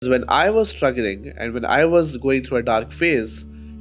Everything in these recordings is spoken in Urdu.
When I was struggling and when I was going through a dark phase,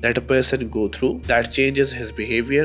that a person go through that changes his behavior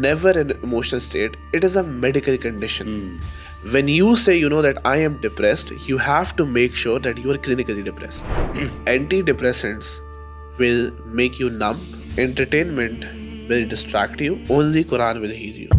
never an emotional state, it is a medical condition. When you say you know that I am depressed, you have to make sure that you are clinically depressed. Antidepressants will make you numb, entertainment will distract you, only Quran will heal you.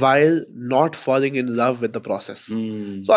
while not falling in love with the process. So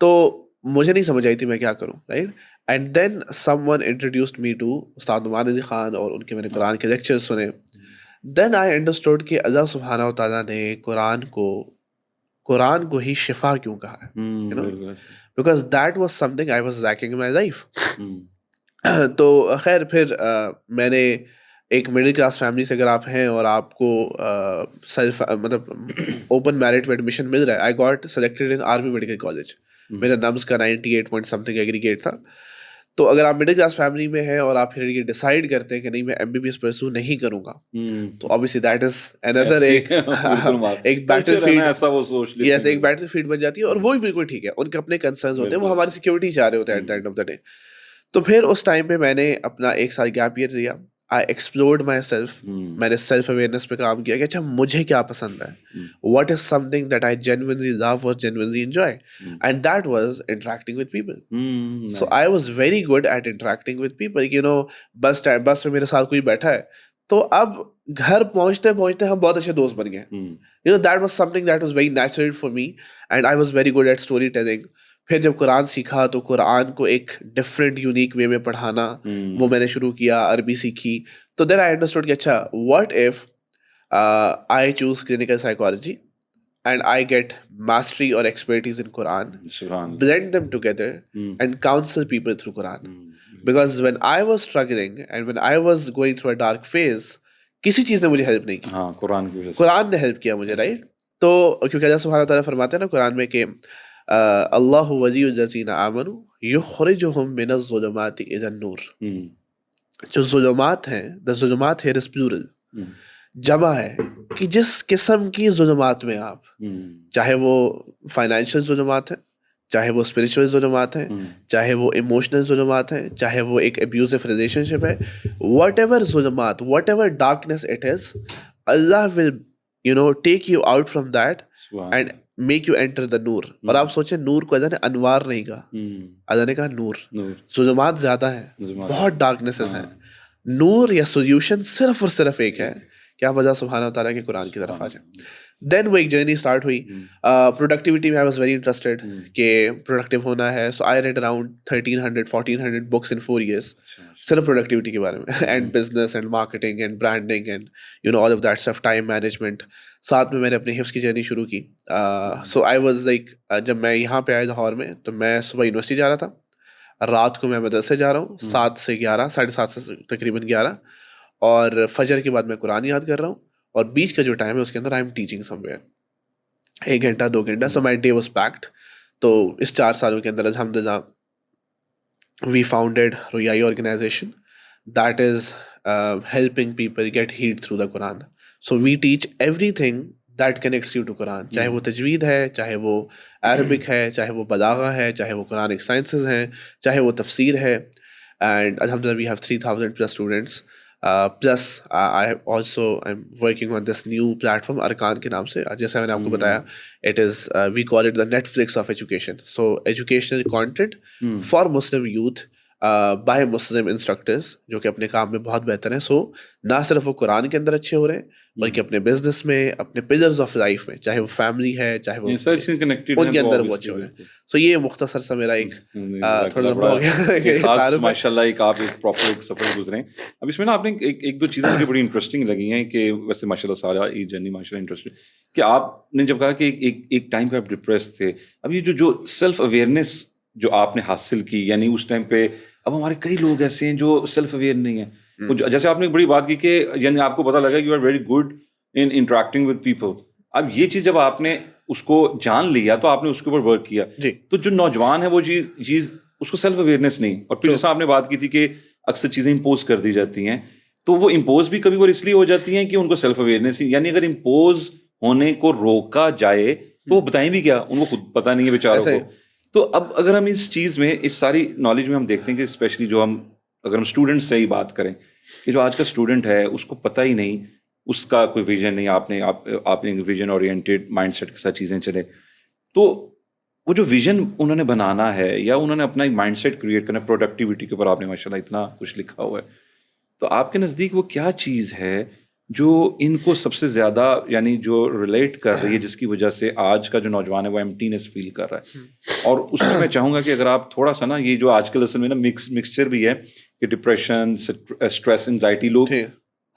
تو مجھے نہیں سمجھ آئی تھی میں کیا کروں, right. And then someone introduced me to استاد نعمان علی خان, اور ان کے میں نے قرآن کے لیکچر سنے. دین آئی انڈرسٹوڈ کہ اللہ سبحانہ و تعالیٰ نے قرآن کو ہی شفا کیوں کہا ہے, you know, because that was something I was lacking in my life. تو خیر پھر میں نے ایک مڈل کلاس فیملی سے اگر آپ ہیں اور آپ کو سیلف مطلب اوپن میرٹ میں ایڈمیشن مل رہا ہے, I got selected in army medical college. میرا نمس کا 98 پوائنٹ سم تھنگ ایگریگیٹ تھا. تو اگر آپ مڈل کلاس فیملی میں ہیں اور آپ پھر یہ ڈیسائیڈ کرتے ہیں کہ نہیں میں MBBS پرسو نہیں کروں گا, تو obviously that is another ایک بیٹل فیلڈ, یس ایک بیٹل فیلڈ بن جاتی ہے. اور وہ بھی بالکل ٹھیک ہے, ان کے اپنے کنسرنز ہوتے ہیں, وہ ہماری سیکورٹی چاہ رہے ہوتے ہیں at the end of the day. تو پھر اس ٹائم پہ میں نے اپنا 1 سال گیپ ایئر لیا. آئی ایکسپلورڈ مائی سیلف. میں نے سیلف اویئرنیس پہ کام کیا کہ اچھا مجھے کیا پسند ہے, what is something that I genuinely love اور genuinely enjoy, and that was interacting with people. So I was very good at interacting with people. You know, بس میں میرے ساتھ کوئی بیٹھا ہے تو اب گھر پہنچتے پہنچتے ہم بہت اچھے دوست بن گئے. You know, that was something that was very natural for me, and I was very good at storytelling. پھر جب قرآن سیکھا تو قرآن کو ایک ڈفرینٹ یونیک وے میں پڑھانا وہ میں نے شروع کیا, عربی سیکھی. تو دین آئی انڈرسٹوڈ کہ اچھا what if I choose clinical psychology and I get mastery or expertise in Quran, blend them together and counsel people through Quran. Because when I was struggling and when I was going through a dark phase, کسی چیز نے مجھے ہیلپ نہیں کی, قرآن نے ہیلپ کیا مجھے, رائٹ. تو کیونکہ اللہ سبحانہ تعالیٰ فرماتے ہیں نا قرآن میں کہ اللہ ولی الذین آمنوا یخرجہم من الظلمات الی النور. جو ظلمات ہیں, دا ظلمات here is plural, جمع ہے کہ جس قسم کی ظلمات میں آپ, چاہے وہ فائنینشیل ظلمات ہیں, چاہے وہ اسپرچل ظلمات ہیں, چاہے وہ ایموشنل ظلمات ہیں, چاہے وہ ایک ابیوزو ریلیشن شپ ہے, واٹ ایور ظلمات, whatever darkness it is, Allah will you know take you out from that and make you enter the نور. اور آپ سوچیں نور کو اللہ نے انوار نہیں کہا, اللہ نے کہا نور. ظلمات زیادہ ہیں, بہت ڈارکنیسز ہیں. نور یا سولوشن صرف اور صرف ایک ہے کہ آپ اللہ سبحانہ تعالیٰ کے قرآن کی طرف آ جائیں. دین وہ ایک جرنی اسٹارٹ ہوئی. پروڈکٹیوٹی میں آئی واز ویری انٹرسٹیڈ کہ پروڈکٹیو ہونا ہے. So I read around 1300-1400 books in 4 years صرف پروڈکٹیوٹی کے بارے میں, and business and marketing and branding and you know all of that stuff, time management. ساتھ میں نے اپنی حفظ کی جرنی شروع کی. سو آئی واز لائک, جب میں یہاں پہ آیا لاہور میں تو میں صبح یونیورسٹی جا رہا تھا, رات کو میں مدرسے جا رہا ہوں 7 سے 11, 7:30 سے تقریباً 11, اور فجر کے بعد میں قرآن یاد کر رہا ہوں, اور بیچ کا جو ٹائم ہے اس کے اندر I am teaching somewhere 1 گھنٹہ 2 گھنٹہ. So my day was packed. تو اس 4 سالوں کے اندر الحمدللہ we founded Ruyai organisation that is helping people get healed through the Quran. So we teach everything that connects you to Quran, چاہے وہ تجوید ہے, چاہے وہ عربک ہے, چاہے وہ بلاغہ ہے, چاہے وہ قرآنک سائنسز ہیں, چاہے وہ تفسیر ہے. اینڈ الحمدللہ we have 3000+ students. Plus I also I am working on this new platform Arkan کے نام سے. جیسا میں نے آپ کو بتایا, it is we call it the Netflix of education. So educational content for Muslim youth by Muslim instructors جو کہ اپنے کام میں بہت بہتر ہیں. سو نہ صرف وہ قرآن کے اندر اچھے ہو رہے ہیں بلکہ اپنے بزنس میں, اپنے پلرز آف لائف میں, چاہے وہ فیملی ہے, چاہے وہ ان کے اندر وہ اچھے ہو رہے ہیں. سو یہ مختصر سا میرا ایک تھوڑا لمبا ہو گیا ماشاء اللہ, ایک آپ ایک پراپر ایک سفر گزرے. اب اس میں نا آپ نے ایک دو چیزیں مجھے بڑی انٹرسٹنگ لگی ہیں کہ ویسے ماشاء اللہ سارا یہ جرنی ماشاء اللہ انٹرسٹنگ, کہ آپ نے جب کہا کہ ایک ٹائم پہ آپ ڈپریس تھے. اب یہ جو سیلف اویئرنیس جو آپ نے حاصل کی, یعنی اس ٹائم پہ, اب ہمارے کئی لوگ ایسے ہیں جو سیلف اویئر نہیں ہیں. جیسے آپ نے بڑی بات کی کہ یعنی آپ کو پتہ لگا you are very good in interacting with people. اب یہ چیز جب آپ نے اس کو جان لیا تو آپ نے اس کے اوپر ورک کیا. تو جو نوجوان ہے وہ چیز اس کو سیلف اویئرنیس نہیں. اور پھر جیسا آپ نے بات کی تھی کہ اکثر چیزیں امپوز کر دی جاتی ہیں, تو وہ امپوز بھی کبھی اس لیے ہو جاتی ہیں کہ ان کو سیلف اویئرنیس ہی, یعنی اگر امپوز ہونے کو روکا جائے تو وہ بتائیں بھی کیا, ان کو خود پتہ نہیں ہے بیچاروں کو. تو اب اگر ہم اس چیز میں, اس ساری نالج میں ہم دیکھتے ہیں کہ اسپیشلی جو اگر ہم اسٹوڈنٹس سے ہی بات کریں کہ جو آج کا اسٹوڈنٹ ہے اس کو پتہ ہی نہیں, اس کا کوئی ویژن نہیں. آپ نے ویژن اورینٹیڈ مائنڈ سیٹ کے ساتھ چیزیں چلے, تو وہ جو ویژن انہوں نے بنانا ہے یا انہوں نے اپنا ایک مائنڈ سیٹ کریٹ کرنا ہے, پروڈکٹیوٹی کے اوپر آپ نے ماشاء اللہ اتنا کچھ لکھا ہوا ہے, تو آپ کے نزدیک وہ کیا چیز ہے جو ان کو سب سے زیادہ یعنی جو ریلیٹ کر رہی ہے, جس کی وجہ سے آج کا جو نوجوان ہے وہ ایمٹینس فیل کر رہا ہے. اور اس میں میں چاہوں گا کہ اگر آپ تھوڑا سا نا, یہ جو آج کے لیسن میں نا مکسچر بھی ہے کہ ڈپریشن, اسٹریس, انزائٹی, لوگ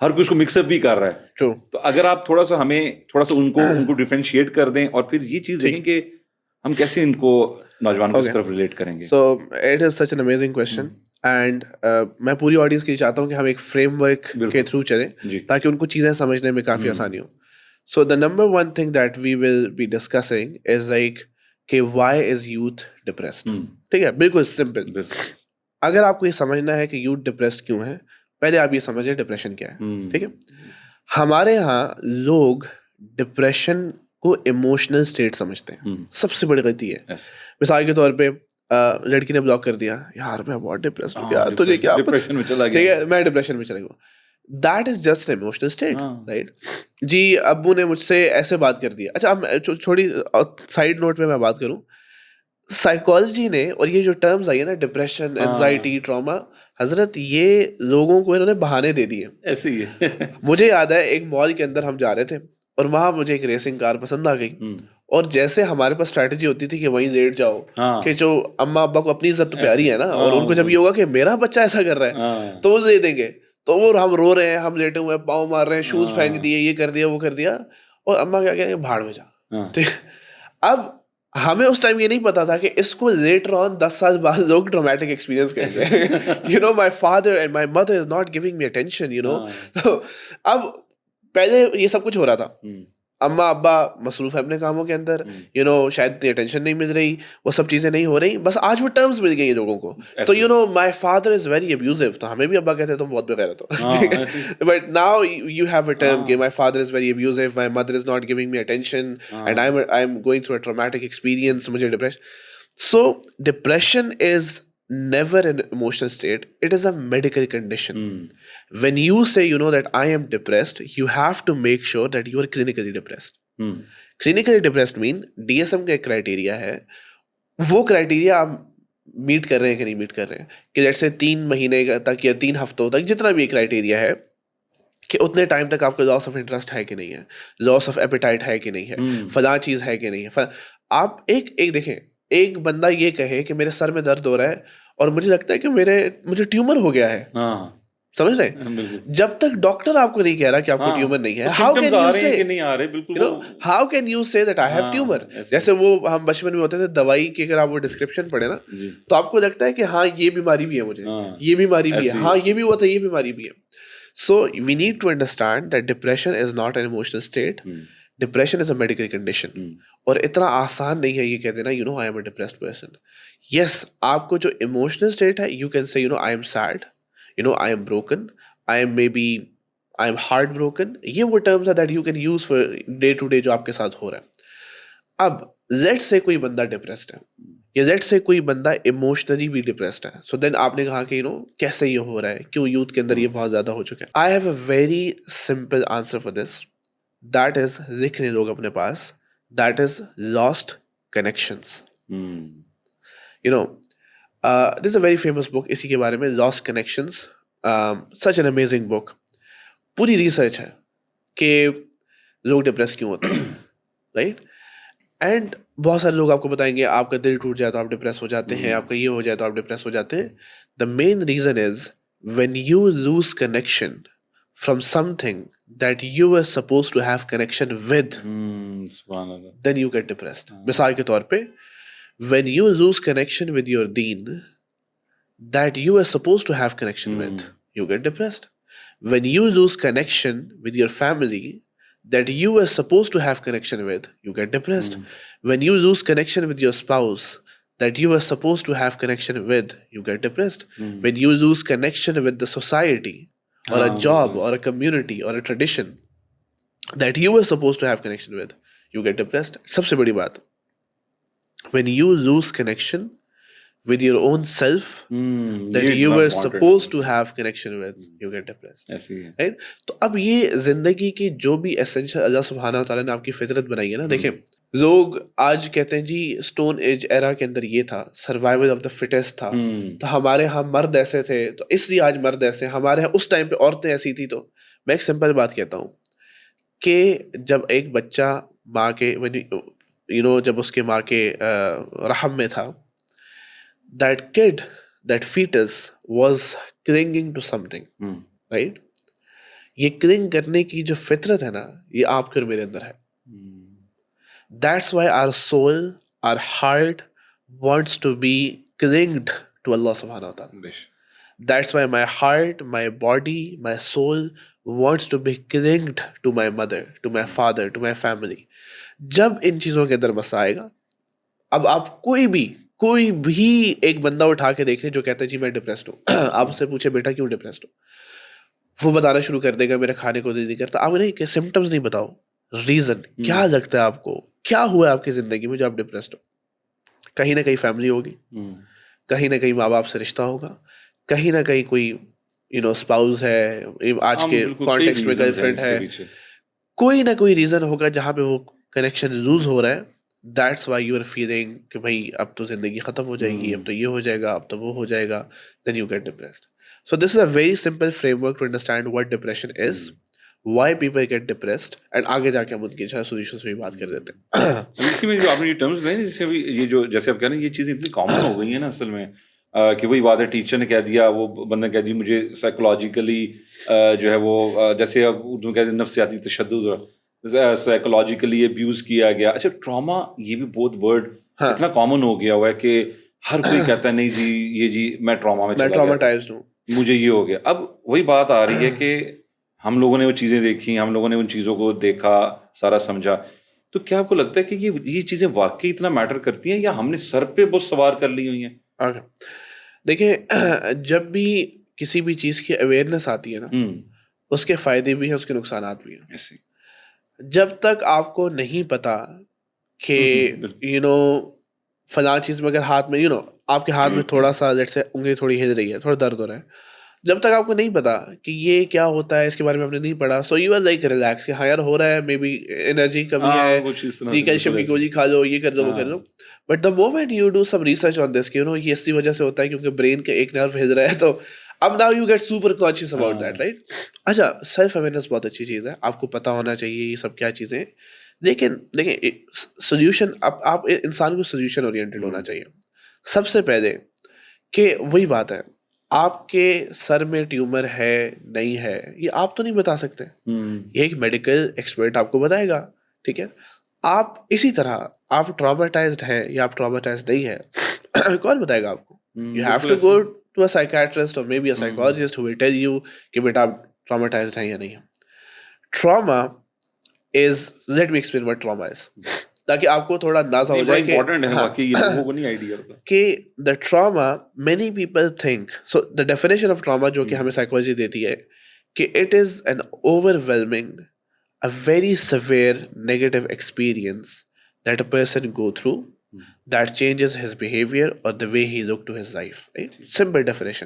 ہر کوئی اس کو مکس اپ بھی کر رہا ہے. تو اگر آپ تھوڑا سا ہمیں تھوڑا سا ان کو ڈیفرینشیٹ کر دیں, اور پھر یہ چیز دیکھیں کہ ہم کیسے ان کو نوجوان کو اس طرف ریلیٹ کریں گے. So it is such an amazing question, and میں پوری آڈینس کے لیے چاہتا ہوں کہ ہم ایک فریم ورک کے تھرو چلیں تاکہ ان کو چیزیں سمجھنے میں کافی آسانی ہو. So the number one thing that we will be discussing is like کہ وائی از یوتھ ڈپریسڈ. ٹھیک ہے, بالکل سمپل. اگر آپ کو یہ سمجھنا ہے کہ یوتھ ڈپریسڈ کیوں ہے, پہلے آپ یہ سمجھیں ڈپریشن کیا ہے. ٹھیک ہے, ہمارے یہاں لوگ ڈپریشن کو ایموشنل اسٹیٹ سمجھتے ہیں. سب سے بڑی غلطی ہے. مثال کے طور پہ لڑکی نے بلاک کر دیا, یار میں بہت ڈپریسڈ ہوں, یار تجھے کیا پتہ, ٹھیک ہے میں ڈپریشن میں چلا گیا. That is just emotional state, right. جی ابو نے مجھ سے ایسے بات کر دیا. اچھا اب چھوڑی سائڈ نوٹ پہ میں بات کروں, سائیکالوجی نے اور یہ جو ٹرمز آئی ہے نا ڈپریشن, اینزائٹی, ٹراما, حضرت یہ لوگوں کو انہوں نے بہانے دے دیے. ایسے ہی ہے. مجھے یاد ہے ایک مال کے اندر ہم جا رہے تھے اور وہاں مجھے ایک ریسنگ کار پسند آ گئی, اور جیسے ہمارے پاس اسٹریٹجی ہوتی تھی کہ وہیں لیٹ جاؤ, کہ جو اما ابا کو اپنی عزت تو پیاری ہے نا, اور ان کو جب یہ ہوگا کہ میرا بچہ ایسا کر رہا ہے تو وہ دے دیں گے. تو وہ ہم رو رہے ہیں, ہم لیٹے ہوئے ہیں, پاؤں مار رہے ہیں, شوز پھینک دیے, یہ کر دیا وہ کر دیا, اور اما کیا کہتے ہیں بھاڑ میں جا. ٹھیک, اب ہمیں اس ٹائم یہ نہیں پتا تھا کہ اس کو لیٹر آن 10 سال بعد لوگ ٹرومیٹک ایکسپیرینس کہتے ہیں. You know my father and my mother is not giving me attention, you know. تو اب پہلے یہ سب کچھ ہو رہا تھا, اما ابا مصروف ہے اپنے کاموں کے اندر, یو نو شاید اتنی اٹینشن نہیں مل رہی, وہ سب چیزیں نہیں ہو رہی, بس آج وہ ٹرمز مل گئی ہیں لوگوں کو. تو you know my father is very abusive, تو ہمیں بھی ابا کہتے ہیں تم بہت بغیرت ہو, but now you have a term کہ my father is very abusive, my mother is not giving me attention, and I am going through a traumatic experience, مجھے depression. So depression is never an emotional state, it is a medical condition. When you say, you know, that I am depressed, you have to make sure that you are clinically depressed. Clinically depressed mean DSM کا ایک کرائٹیریا ہے, وہ کرائٹیریا آپ میٹ کر رہے ہیں کہ نہیں میٹ کر رہے ہیں, کہ جیسے 3 مہینے تک یا 3 ہفتوں تک جتنا بھی کرائٹیریا ہے, کہ اتنے ٹائم تک آپ کو لاس آف انٹرسٹ ہے کہ نہیں ہے, لاس آف ایپیٹائٹ ہے کہ نہیں ہے, فلاں چیز ہے کہ نہیں ہے. آپ ایک دیکھیں, ایک بندہ یہ کہے کہ میرے سر میں درد ہو رہا ہے اور مجھے لگتا ہے کہ مجھے ٹیومر ہو گیا ہے, سمجھ رہے ہیں, جب تک ڈاکٹر آپ کو نہیں کہہ رہا کہ آپ کو ٹیومر نہیں ہے, ہاؤ کین یو سے دیٹ آئی ہیو ٹیومر. جیسے وہ ہم بچپن میں ہوتے تھے دوائی کی, اگر آپ وہ ڈسکرپشن پڑھے نا تو آپ کو لگتا ہے کہ ہاں یہ بیماری بھی ہے, مجھے یہ بیماری بھی ہے, ہاں یہ بھی ہوا تھا, یہ بیماری بھی ہے. So we need to understand that depression is not an emotional state, depression is a medical condition. اور اتنا آسان نہیں ہے یہ کہہ دینا, you know I am a depressed person. Yes, آپ کو جو ایموشنل اسٹیٹ ہے, you can say you know I am sad, you know I am broken, I am maybe I am heart broken. یہ وہ ٹرمز ہیں that you can use for day to day جو آپ کے ساتھ ہو رہا ہے. اب لیٹ سے کوئی بندہ ڈپریسڈ ہے, یا لیٹ سے کوئی بندہ ایموشنلی بھی ڈپریسڈ ہے, سو دین آپ نے کہا کہ یو نو کیسے یہ ہو رہا ہے, کیوں یوتھ کے اندر یہ بہت زیادہ ہو چکا ہے. I have a very simple answer for this, that is, لکھ لیں لوگ اپنے پاس, that is lost connections. You know this a very famous book اسی کے بارے میں, lost connections, such an amazing book. پوری ریسرچ ہے کہ لوگ ڈپریس کیوں ہوتے ہیں, رائٹ. اینڈ بہت سارے لوگ آپ کو بتائیں گے آپ کا دل ٹوٹ جائے تو آپ ڈپریس ہو جاتے ہیں, آپ کا یہ ہو جائے تو آپ ڈپریس ہو جاتے ہیں. The main reason is when you lose connection from something that you were supposed to have connection with, then you get depressed. مثال کے طور پہ, when you lose connection with your deen that you were supposed to have connection with, you get depressed. When you lose connection with your family that you were supposed to have connection with, you get depressed. When you lose connection with your spouse that you were supposed to have connection with, you get depressed. When you lose connection with the society or a job or a community or a tradition that you were supposed to have connection with, you get depressed. سب سے بڑی بات, when you lose connection with your own self that you were supposed to have connection with, you get depressed. Right? تو اب یہ زندگی کی جو بھی ایسنشل اللہ سبحانہ وتعالیٰ نے آپ کی فطرت بنائی ہے نا, دیکھیں لوگ آج کہتے ہیں جی اسٹون ایج ایرا کے اندر یہ تھا, سروائیول آف دا فٹیسٹ تھا, تو ہمارے ہاں مرد ایسے تھے تو اس لیے آج مرد ایسے, ہمارے ہاں اس ٹائم پہ عورتیں ایسی تھی تو. میں ایک سمپل بات کہتا ہوں کہ جب ایک بچہ ماں کے جب اس کے ماں کے رحم میں تھا, that kid, that fetus was clinging to something, right? یہ کلنگ کرنے کی جو فطرت ہے نا, یہ آپ کے اور میرے اندر ہے. That's why our soul, our heart wants to be clinged to Allah subhanahu wa ta'ala. That's why my heart, my body, my soul wants to be clinged to my mother, to my father, to my family. جب ان چیزوں کے اندر مسئلہ آئے گا, اب آپ کوئی بھی ایک بندہ اٹھا کے دیکھ لیں جو کہتا ہے جی میں ڈپریسڈ ہوں, آپ سے پوچھے بیٹا کیوں ڈپریسڈ ہو, وہ بتانا شروع کر دے گا میرے کھانے کو دل نہیں کرتا. آپ نہیں کہ سمٹمز نہیں بتاؤ, ریزن کیا لگتا ہے آپ کو, کیا ہوا ہے آپ کی زندگی میں جو آپ ڈپریسڈ ہو. کہیں نہ کہیں فیملی ہوگی, کہیں نہ کہیں ماں باپ سے رشتہ ہوگا, کہیں نہ کہیں کوئی اسپاؤز ہے, آج کے کانٹیکسٹ میں گرل فرینڈ ہے, کوئی نہ کوئی ریزن ہوگا جہاں پہ وہ کنیکشن لوز ہو رہا ہے. That's why you are feeling کہ بھائی اب تو زندگی ختم ہو جائے گی, اب تو یہ ہو جائے گا, اب تو وہ ہو جائے گا, then you get depressed. So this is a very simple framework to understand what depression is, why people get depressed, and آگے جا کے ہم ان کی solutions پہ بات کر دیتے ہیں. اسی میں جو آپ نے یہ ٹرمز میں جیسے ابھی یہ جو جیسے آپ کہہ رہے ہیں یہ چیزیں اتنی کامن ہو گئی ہیں نا اصل میں کہ وہی بات ہے, ٹیچر نے کہہ دیا, وہ بندہ کہہ دی مجھے سائیکولوجیکلی جو ہے وہ جیسے اب اردو میں کہتے ہیں نفسیاتی تشدد, سائیکولوجیکلی ابیوز کیا گیا. اچھا ٹراما, یہ بھی بہت ورڈ اتنا کامن ہو گیا ہوا ہے کہ ہر کوئی کہتا ہے نہیں جی یہ جی میں ٹراما میں چلا گیا, ٹراماٹائزڈ ہوں, مجھے یہ ہو گیا. اب وہی بات آ رہی ہے کہ ہم لوگوں نے وہ چیزیں دیکھی, ہم لوگوں نے ان چیزوں کو دیکھا, سارا سمجھا, تو کیا آپ کو لگتا ہے کہ یہ چیزیں واقعی اتنا میٹر کرتی ہیں یا ہم نے سر پہ بہت سوار کر لی ہوئی ہیں؟ دیکھیں جب بھی کسی بھی چیز کی اویئرنیس آتی ہے نا, اس کے فائدے بھی ہیں, اس کے نقصانات بھی ہیں. جب تک آپ کو نہیں پتا کہ فلاں چیز میں اگر ہاتھ میں آپ کے ہاتھ میں تھوڑا سا جیسے انگلی تھوڑی ہل رہی ہے, تھوڑا درد ہو رہا ہے, جب تک آپ کو نہیں پتا کہ یہ کیا ہوتا ہے, اس کے بارے میں آپ نے نہیں پڑھا, so you are like relax کہ ہاں یار ہو رہا ہے, مے بی انرجی کمی ہے, جی کیلشیم کی گولی کھا لو, یہ کر لو, وہ کر لو. But the moment you do some research on this کہ یہ اسی وجہ سے ہوتا ہے کیونکہ برین کا ایک نرو ہل رہا ہے, تو اب now you get super conscious about that, right. اچھا سیلف اویئرنیس بہت اچھی چیز ہے, آپ کو پتا ہونا چاہیے یہ سب کیا چیزیں, لیکن دیکھیں سولوشن, آپ انسان کو سولوشن اورینٹیڈ ہونا چاہیے. سب سے پہلے کہ وہی بات ہے, آپ کے سر میں ٹیومر ہے نہیں ہے یہ آپ تو نہیں بتا سکتے, یہ ایک میڈیکل ایکسپرٹ آپ کو بتائے گا, ٹھیک ہے. آپ اسی طرح آپ ٹراماٹائزڈ ہیں یا آپ ٹراماٹائزڈ نہیں ہے, کون بتائے گا آپ کو؟ You have to go to a psychiatrist اور maybe a psychologist who will tell you کہ بیٹا آپ ٹراماٹائزڈ ہیں یا نہیں ہیں. Trauma is, let me explain what trauma is, تاکہ آپ کو تھوڑا اندازہ ہو جائے کہ the trauma, many people think, so the definition of trauma جو کہ ہمیں سائیکالوجی دیتی ہے کہ it is an overwhelming, a very severe negative experience that a person go through that changes his behaviour اور the way he look to his life. Simple definition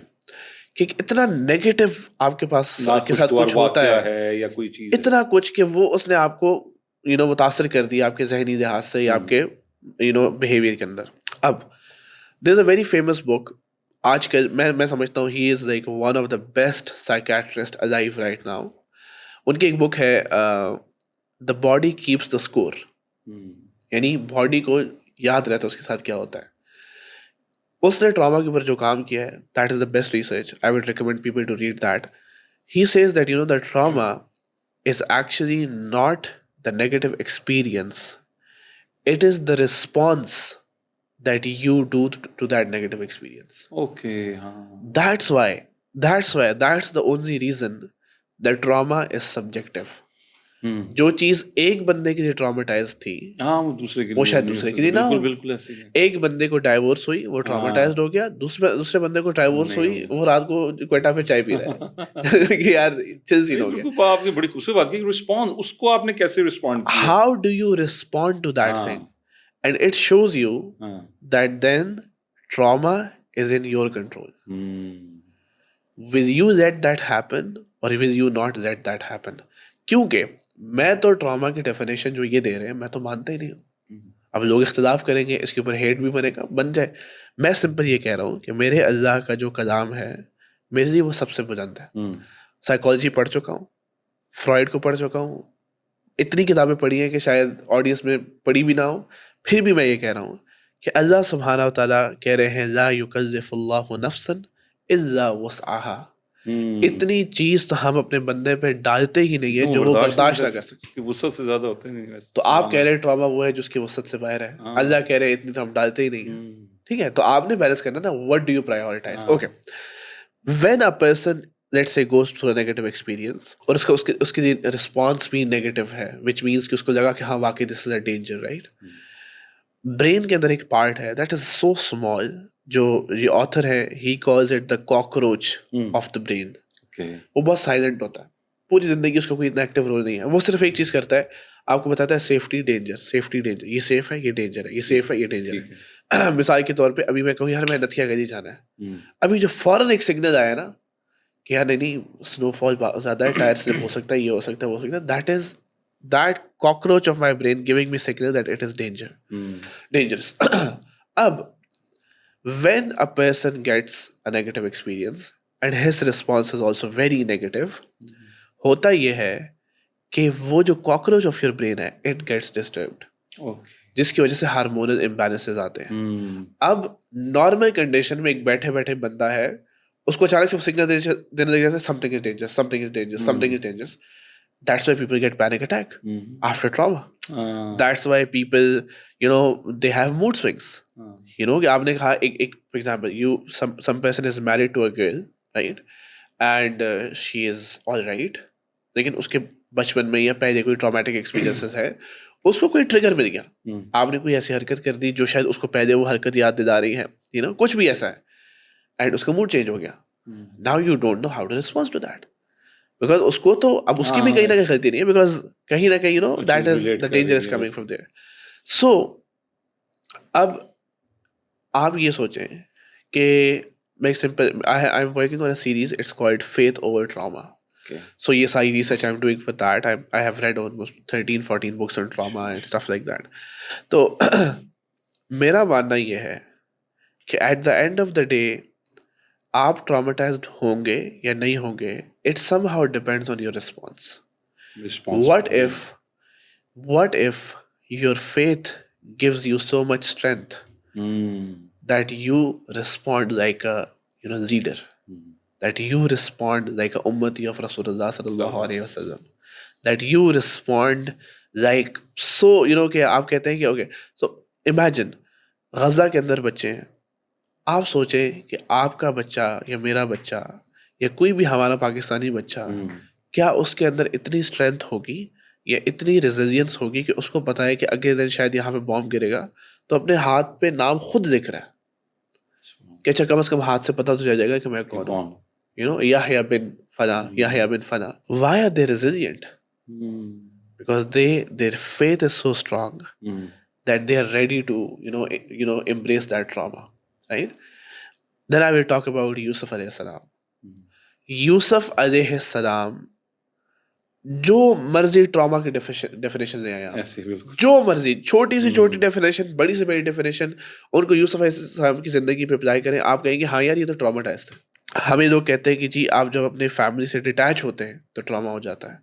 کہ اتنا نیگیٹو آپ کے پاس کے ساتھ کچھ ہوتا ہے یا کوئی چیز اتنا کچھ کہ وہ اس نے آپ کو متاثر کر دیا آپ کے ذہنی لحاظ سے یا آپ کے بہیویئر کے اندر. اب دیر از اے ویری فیمس بک, آج کل میں سمجھتا ہوں he is like one of the best psychiatrist alive right now. ان کی ایک بک ہے the body keeps the score, یعنی باڈی کو یاد رہتا ہے اس کے ساتھ کیا ہوتا ہے. اس نے ٹراما کے اوپر جو کام کیا ہے, that is the best research, I would recommend people to read that. He says that the trauma is actually not the negative experience, it is the response that you do to that negative experience. Okay, that's the only reason that trauma is subjective. جو چیز ایک بندے کے لیے ٹراماٹائز تھی وہ شاید دوسرے کے لیے نہ ہو. ایک بندے کو ڈائیورس ہوئی وہ ٹراماٹائزڈ ہو گیا, دوسرے بندے کو ڈائیورس ہوئی وہ رات کو کوئٹہ پہ چائے پی رہا ہے کہ یار چل سین ہو گیا. آپ نے بڑی خوبصورت بات کی, رسپانس اس کو آپ نے کیسے رسپونڈ کیا, how do you respond to that thing, and it shows you that then trauma is in your control. Will you let that happen or will you not let that happen. کیونکہ میں تو ٹراما کی ڈیفینیشن جو یہ دے رہے ہیں میں تو مانتا ہی نہیں ہوں. اب لوگ اختلاف کریں گے, اس کے اوپر ہیٹ بھی بنے گا, بن جائے. میں سمپل یہ کہہ رہا ہوں کہ میرے اللہ کا جو کلام ہے میرے لیے وہ سب سے بلند ہے. سائیکالوجی پڑھ چکا ہوں, فرائڈ کو پڑھ چکا ہوں, اتنی کتابیں پڑھی ہیں کہ شاید آڈینس میں پڑھی بھی نہ ہو, پھر بھی میں یہ کہہ رہا ہوں کہ اللہ سبحانہ و تعالیٰ کہہ رہے ہیں لا یکلف اللہ نفسا الا وسعها. اتنی چیز تو ہم اپنے بندے پہ ڈالتے ہی نہیں ہیں جو وہ برداشت نہ کر سکے. کہ وسعت سے زیادہ ہوتے نہیں ویسے. تو آپ کہہ رہے ہیں ٹراما وہ ہے جس کی وسعت سے باہر ہے, اللہ کہہ رہے ہیں اتنی تو ہم ڈالتے ہی نہیں ہیں. ٹھیک ہے, تو آپ نے بیلنس کرنا نا, what do you prioritize. Okay, when a person let's say goes through a negative experience اور اس کی response بھی negative ہے, which means کہ اس کو لگا کہ ہاں واقعی this is a danger, right. Brain کے اندر ایک پارٹ ہے that is so small, جو یہ آتھر ہے he calls it the cockroach of the brain. وہ بہت سائلنٹ ہوتا ہے, پوری زندگی اس کا کوئی اتنا ایکٹیو رول نہیں ہے. وہ صرف ایک چیز کرتا ہے, آپ کو بتاتا ہے سیفٹی ڈینجر, سیفٹی ڈینجر, یہ سیف ہے یہ ڈینجر ہے, یہ سیف ہے یہ ڈینجر ہے. مثال کے طور پہ ابھی میں کہوں یار میں نتھیا گلی جانا ہے, ابھی جو فوراً ایک سگنل آیا نا کہ یار نہیں اسنو فال زیادہ ہے, ٹائر سلپ ہو سکتا ہے, یہ ہو سکتا ہے وہ ہو سکتا ہے, that is that cockroach of my brain giving me signal that it is dangerous. اب when a person gets a negative experience and his response is also very negative, ہوتا یہ ہے کہ وہ جو cockroach of your brain ہے it gets disturbed, جس کی وجہ سے ہارمونل امبیلنسز آتے ہیں. اب نارمل کنڈیشن میں ایک بیٹھے بیٹھے بندہ ہے, اس کو اچانک سے سگنل دینے لگ جاتا ہے something is dangerous, something is dangerous, something is dangerous. That's why people get panic attack after trauma. That's why people, they have mood swings. کہ آپ نے کہا ایک for example, some person is married to a girl, right, and she is all right, لیکن اس کے بچپن میں یا پہلے کوئی ٹرامیٹک ایکسپیرینسز ہے, اس کو کوئی ٹریگر مل گیا, آپ نے کوئی ایسی حرکت کر دی جو شاید اس کو پہلے وہ حرکت یاد دلا رہی ہے, کچھ بھی ایسا ہے, اینڈ اس کا موڈ چینج ہو گیا. Now you don't know how to respond to that. Because اس کو تو اب اس کی بھی کہیں نہ کہیں غلطی نہیں ہے, because کہیں نہ کہیں that is the danger is coming from there. So اب آپ یہ سوچیں کہ میں simple I'm working on a series, it's called Faith Over Trauma. So یہ ساری research I'm doing for that. I have read almost 13-14 books on trauma and stuff like that. تو میرا ماننا یہ ہے کہ at the end of the day آپ ٹراماٹائزڈ ہوں گے یا نہیں ہوں گے, it some how depends on your response. What if your faith gives you so much strength that you respond like a leader, that you respond like a ummati of Rasulullah sallallahu alaihi wasallam, that you respond like so کہ آپ کہتے ہیں کہ اوکے, so imagine غزہ کے اندر بچے ہیں, آپ سوچیں کہ آپ کا بچہ یا میرا بچہ یا کوئی بھی ہمارا پاکستانی بچہ, کیا اس کے اندر اتنی اسٹرینتھ ہوگی یا اتنی ریزیلینس ہوگی کہ اس کو پتہ ہے کہ اگلے دن شاید یہاں پہ بومب گرے گا تو اپنے ہاتھ پہ نام خود لکھ رہا ہے کہ اچھا کم از کم ہاتھ سے پتہ تو چل جائے گا کہ میں کون ہوں, یحییٰ بن فلاں, یحییٰ بن فلاں. Why are they resilient? Because their faith is so strong that they are ready to embrace that trauma. Right? Then I will talk about Yusuf alayhi salam. Yusuf alayhi salam جو مرضی ٹراما کی ڈیفینیشن لے آیا, جو مرضی, چھوٹی سے چھوٹی ڈیفینیشن, بڑی سے بڑی ڈیفینیشن, ان کو یوسف علیہ السلام کی زندگی پہ اپلائی کریں, آپ کہیں گے ہاں یار یہ تو ٹراماٹائزڈ ہے. ہمیں لوگ کہتے ہیں کہ جی آپ جب اپنے فیملی سے ڈیٹیچ ہوتے ہیں تو ٹراما ہو جاتا ہے,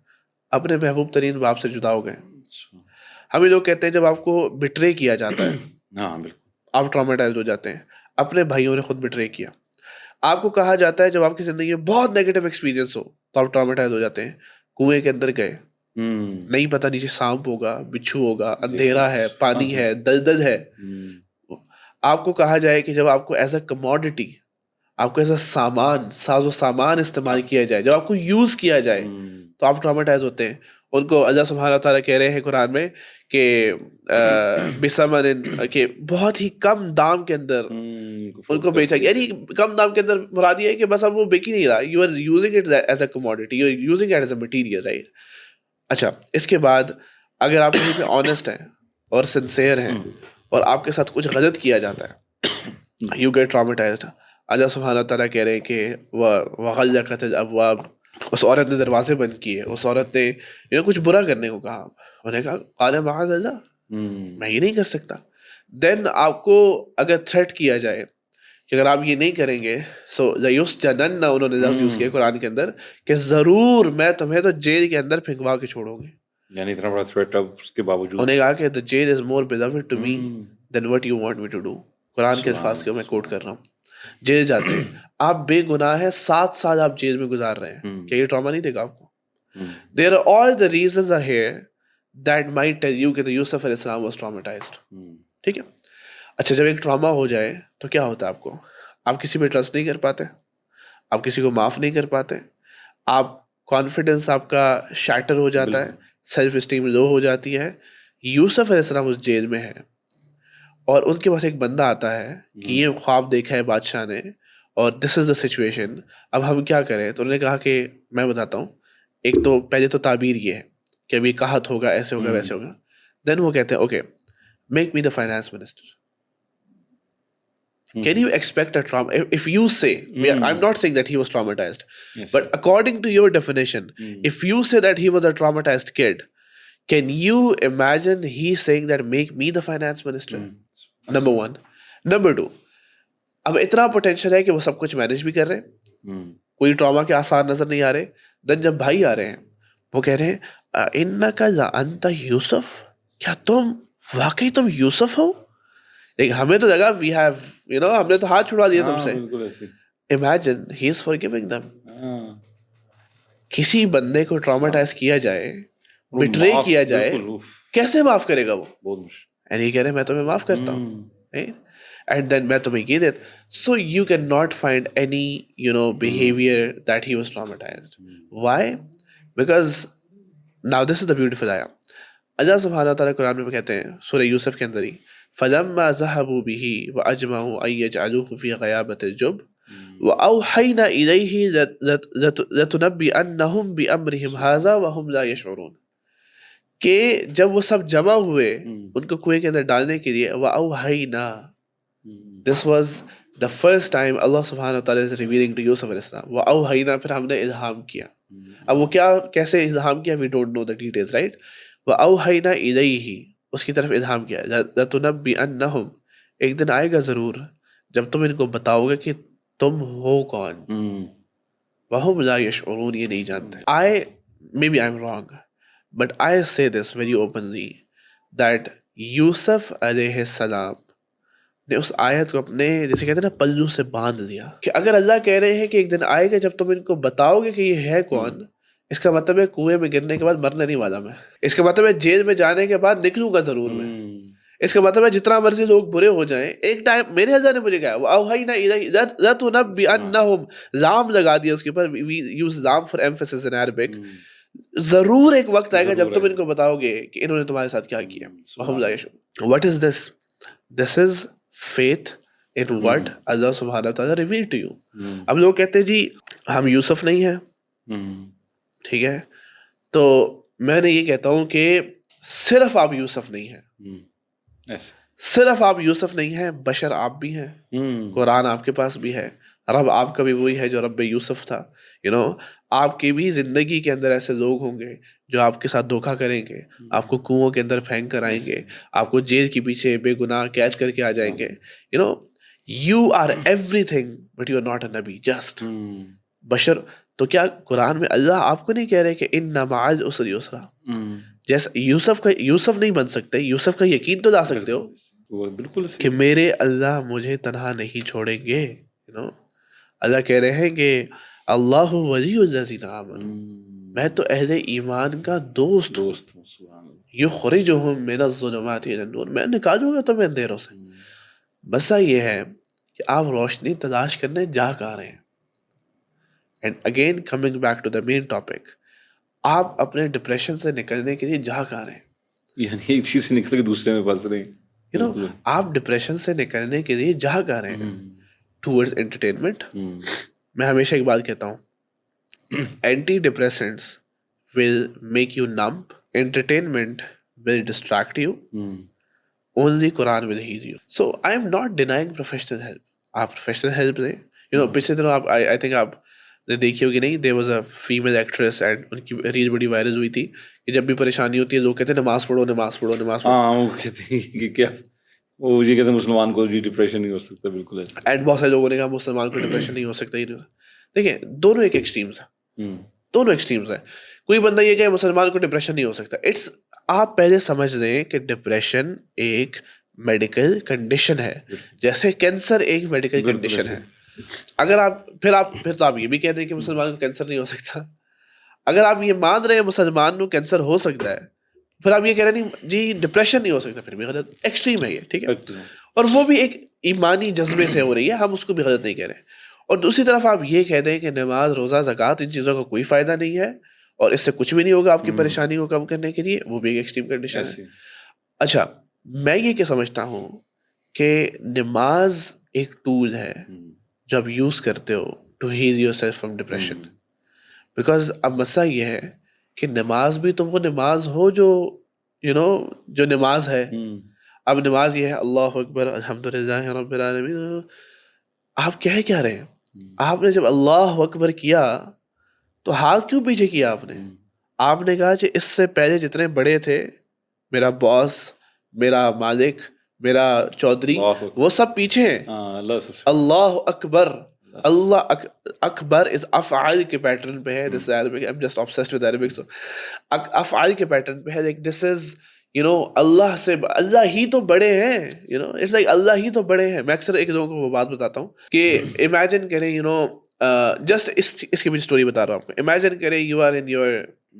اپنے محبوب ترین باپ سے جدا ہو گئے. ہمیں لوگ کہتے ہیں جب آپ کو بٹرے کیا جاتا ہے آپ ٹراماٹائزڈ ہو جاتے ہیں, اپنے بھائیوں نے خود بٹرے کیا. آپ کو کہا جاتا ہے جب آپ کی زندگی میں بہت نیگیٹو ایکسپیرینس ہو تو آپ ٹراماٹائز ہو جاتے ہیں, کنویں کے اندر گئے, نہیں پتہ نیچے سانپ ہوگا, بچھو ہوگا, اندھیرا ہے, پانی ہے, دلدل ہے. آپ کو کہا جائے کہ جب آپ کو ایز اے کموڈٹی, آپ کو ایز اے سامان, ساز و سامان استعمال کیا جائے, جب آپ کو یوز کیا جائے تو آپ ٹراماٹائز ہوتے ہیں. ان کو اللہ سبحانہ تعالیٰ کہہ رہے ہیں قرآن میں کہ بثمن, کہ بہت ہی کم دام کے اندر ان کو بیچا گیا. یعنی کم دام کے اندر مراد یہ ہے کہ بس اب وہ بک ہی نہیں رہا, you are using it as a commodity, you are using it as a material, right. اچھا, اس کے بعد اگر آپ کہیں پہ آنیسٹ ہیں اور سنسیئر ہیں اور آپ کے ساتھ کچھ غلط کیا جاتا ہے, یو گیٹ ٹراماٹائزڈ. اللہ سبحانہ تعالیٰ کہہ رہے ہیں کہ وغلقت الابواب, اس عورت نے دروازے بند کیے, اس عورت نے کچھ برا کرنے کو کہا, انہیں کہا قال معاذ اللہ, میں یہ نہیں کر سکتا. دین آپ کو اگر تھریٹ کیا جائے کہ اگر آپ یہ نہیں کریں گے سو لیسجنن، انہوں نے لفظ یوز کیا قرآن کے اندر کہ ضرور میں تمہیں تو جیل کے اندر پھینکوا کے چھوڑوں گی. یعنی اتنا بڑا تھریٹ اب اس کے باوجود انہوں نے کہا کہ the jail is more beloved to me than what you want me to do. قرآن کے الفاظ کو میں کوٹ کر رہا ہوں. جیل جاتے ہیں آپ بے گناہ ہیں، 7 سال آپ جیل میں گزار رہے ہیں، کیا یہ ٹراما نہیں دیکھا آپ کو؟ There are all the reasons are here that might tell you کہ یوسف علیہ السلام was traumatized. ٹھیک ہے. اچھا جب ایک ٹراما ہو جائے تو کیا ہوتا ہے آپ کو؟ آپ کسی پہ ٹرسٹ نہیں کر پاتے، آپ کسی کو معاف نہیں کر پاتے، آپ کانفیڈنس آپ کا شیٹر ہو جاتا ہے، سیلف اسٹیم لو ہو جاتی ہے. یوسف علیہ السلام اس جیل میں ہے اور ان کے پاس ایک بندہ آتا ہے کہ یہ خواب دیکھا ہے بادشاہ نے اور دس از دا سچویشن، اب ہم کیا کریں؟ تو انہوں نے کہا کہ میں بتاتا ہوں. ایک تو پہلے تو تعبیر یہ ہے کہ ابھی قحط ہوگا، ایسے ہوگا، ویسے ہوگا. دین وہ کہتے ہیں okay make me the finance minister. Can you expect a trauma? If you say, I'm not saying that he was traumatized, but according to your definition, if you say that he was a traumatized kid, can you imagine he saying that make me the finance minister? Number one. Number two, اب اتنا پوٹینشیل ہے کہ وہ سب کچھ مینج بھی کر رہے ہیں، کوئی ٹراما کے آثار نظر نہیں آ رہے. دن جب بھائی آ رہے ہیں وہ کہہ رہے ہیں انک لانت یوسف، کیا تم واقعی تم یوسف ہو؟ ہمیں تو لگا وی ہیو ہم نے تو ہاتھ چھڑوا دیا تم سے. امیجن ہی از فارگیونگ دم. کسی بندے کو ٹراماٹائز کیا جائے، بٹرے کیا جائے، کیسے معاف کرے گا وہ؟ اینڈ یہ کہہ رہے میں تمہیں معاف کرتا ہوں اینڈ دین میں تمہیں یہ دیتا. So you can not find any behavior that he was traumatized. Why? Because now this is the beautiful ayah. اللہ سبحانہ تعالیٰ قرآن میں کہتے ہیں سورہ یوسف کے اندر ہی فَلَمَّا ذَهَبُوا بِهِ وَأَجْمَعُوا أَن يَجْعَلُوهُ فِي غَيَابَةِ الْجُبِّ وَأَوْحَيْنَا إِلَيْهِ لَتُنَبِّئَنَّهُمْ بِأَمْرِهِمْ هَذَا وَهُمْ لَا يَشْعُرُونَ. کہ جب وہ سب جمع ہوئے ان کو کنویں کے اندر ڈالنے کے لیے وَأَوْحَيْنَا، this was the first time Allah subhanahu wa ta'ala is revealing to Yusuf علیہ السلام. وَأَوْحَيْنَا پھر ہم نے الہام کیا. اب وہ کیا کیسے الہام کیا؟ we don't know the details, right? وَأَوْحَيْنَا إِلَيْهِ، اس کی طرف الہام کیا. لَتُنَبِّئَنَّهُمْ، ایک دن آئے گا ضرور جب تم ان کو بتاؤ گے کہ تم ہو کون. وَهُمْ لَا يَشْعُرُونَ، یہ نہیں جانتے. maybe I'm wrong but I say this very openly that یوسف علیہ السلام نے اس آیت کو اپنے جیسے کہتے ہیں نا پلو سے باندھ دیا کہ اگر اللہ کہہ رہے ہیں کہ ایک دن آئے گا جب تم ان کو بتاؤ گے کہ یہ ہے کون، اس کا مطلب ہے کنویں میں گرنے کے بعد مرنے نہیں والا میں، اس کا مطلب ہے جیل میں جانے کے بعد نکلوں گا ضرور میں، اس کا مطلب ہے جتنا مرضی لوگ برے ہو جائیں ایک ٹائم میرے اللہ نے مجھے کہا وَأَوْحَيْنَا إِلَيْهِ لَتُنَبِّئَنَّهُمْ، لام لگا دیا اس کے اوپر، we use لام for emphasis in Arabic. ضرور ایک وقت آئے گا جب تم ان کو بتاؤ گے کہ انہوں نے تمہارے ساتھ کیا کیا. وَهُمْ لَا يَشْعُرُونَ. What is this? This is faith in what Allah subhanahu wa ta'ala revealed to you. اب لوگ کہتے ہیں جی ہم یوسف نہیں ہیں، ٹھیک ہے، تو میں نے یہ کہتا ہوں کہ صرف آپ یوسف نہیں ہیں، صرف آپ یوسف نہیں ہیں، بشر آپ بھی ہیں، قرآن آپ کے پاس بھی ہے، رب آپ کا بھی وہی ہے جو رب یوسف تھا. آپ کی بھی زندگی کے اندر ایسے لوگ ہوں گے جو آپ کے ساتھ دھوکہ کریں گے، آپ کو کنووں کے اندر پھینک کر آئیں گے، آپ کو جیل کے پیچھے بے گناہ قید کر کے آ جائیں گے. You are everything but you are not a نبی، جسٹ بشر. تو کیا قرآن میں اللہ آپ کو نہیں کہہ رہے کہ ان مع العسر یسرا؟ جیسے یوسف نہیں بن سکتے، یوسف کا یقین تو لا سکتے ہو بالکل کہ میرے اللہ مجھے تنہا نہیں چھوڑیں گے. اللہ کہہ رہے ہیں کہ اللہ ولی الذین آمنوا، میں تو اہل ایمان کا دوست ہوں، یخرجہم من الظلمات الی النور، میں نکالوں گا تمہیں اندھیروں سے. مسئلہ یہ ہے کہ آپ روشنی تلاش کرنے جا کہاں رہے ہیں. And again coming back to the main topic, آپ اپنے ڈپریشن سے نکلنے کے لیے جا کہاں رہے ہیں؟ یعنی ایک چیز سے نکل کے دوسرے میں پھنس رہے ہیں. آپ ڈپریشن سے نکلنے کے لیے جا کہاں رہے ہیں؟ Towards entertainment. میں ہمیشہ ایک بات کہتا ہوں، antidepressants will make you numb, entertainment will distract you, only Quran will heal you. So I am not denying professional help. آپ پروفیشنل ہیلپ لیں. پچھلے دنوں آپ آئی تھنک آپ نے دیکھی ہوگی نہیں، there was a female actress and ان کی ریل بڑی وائرل ہوئی تھی کہ جب بھی پریشانی ہوتی ہے لوگ کہتے ہیں نماز پڑھو نماز پڑھو نماز پڑھو. وہ کہتے ہیں کہ کیا وہ یہ کہتے ہیں مسلمان کو جی ڈپریشن نہیں ہو سکتا، بالکل ایسا. اینڈ بہت سارے لوگوں نے کہا مسلمان کو ڈپریشن نہیں ہو سکتا ہی نہیں. دیکھیں دونوں ایک ایکسٹریمس ہیں، دونوں ایکسٹریمس ہیں. کوئی بندہ یہ کہ مسلمان کو ڈپریشن نہیں ہو سکتا، اٹس آپ پہلے سمجھ لیں کہ ڈپریشن ایک میڈیکل کنڈیشن ہے، جیسے کینسر ایک میڈیکل کنڈیشن ہے. اگر آپ تو آپ یہ بھی کہہ دیں کہ مسلمان کو کینسر نہیں ہو سکتا. اگر آپ یہ مان رہے ہیں مسلمان کو کینسر ہو سکتا ہے، پھر آپ یہ کہہ رہے ہیں نہیں جی ڈپریشن نہیں ہو سکتا، پھر بھی غلط. ایکسٹریم ہے یہ، ٹھیک ہے، اور وہ بھی ایک ایمانی جذبے سے ہو رہی ہے، ہم اس کو بھی غلط نہیں کہہ رہے. اور دوسری طرف آپ یہ کہہ دیں کہ نماز، روزہ، زکوٰۃ ان چیزوں کا کوئی فائدہ نہیں ہے اور اس سے کچھ بھی نہیں ہوگا آپ کی پریشانی کو کم کرنے کے لیے، وہ بھی ایک ایکسٹریم کنڈیشن ہے. اچھا میں یہ کہ سمجھتا ہوں کہ نماز ایک ٹول ہے جو آپ یوز کرتے ہو to heal yourself from depression. Because اب مسئلہ یہ ہے کہ نماز بھی تو وہ نماز ہو جو جو نماز ہے. اب نماز یہ ہے اللہ اکبر الحمدللہ رب العالمین، آپ کیا رہے ہیں؟ آپ نے جب اللہ اکبر کیا تو ہاتھ کیوں پیچھے کیا آپ نے کہا کہ اس سے پہلے جتنے بڑے تھے، میرا باس، میرا مالک، میرا چودھری، وہ سب پیچھے ہیں. اللہ اکبر، اللہ اکبر اس افعال کے پیٹرن پہ ہے. This is Arabic, I am just obsessed with Arabic, so افعال کے پیٹرن پہ ہے. like this is اللہ سے، اللہ ہی تو بڑے ہیں. اٹس لائک اللہ ہی تو بڑے ہیں. میں اکثر ایک لوگوں کو وہ بات بتاتا ہوں کہ امیجن کریں جسٹ اس کی بھی اسٹوری بتا رہا ہوں آپ کو. امیجن کریں you are in your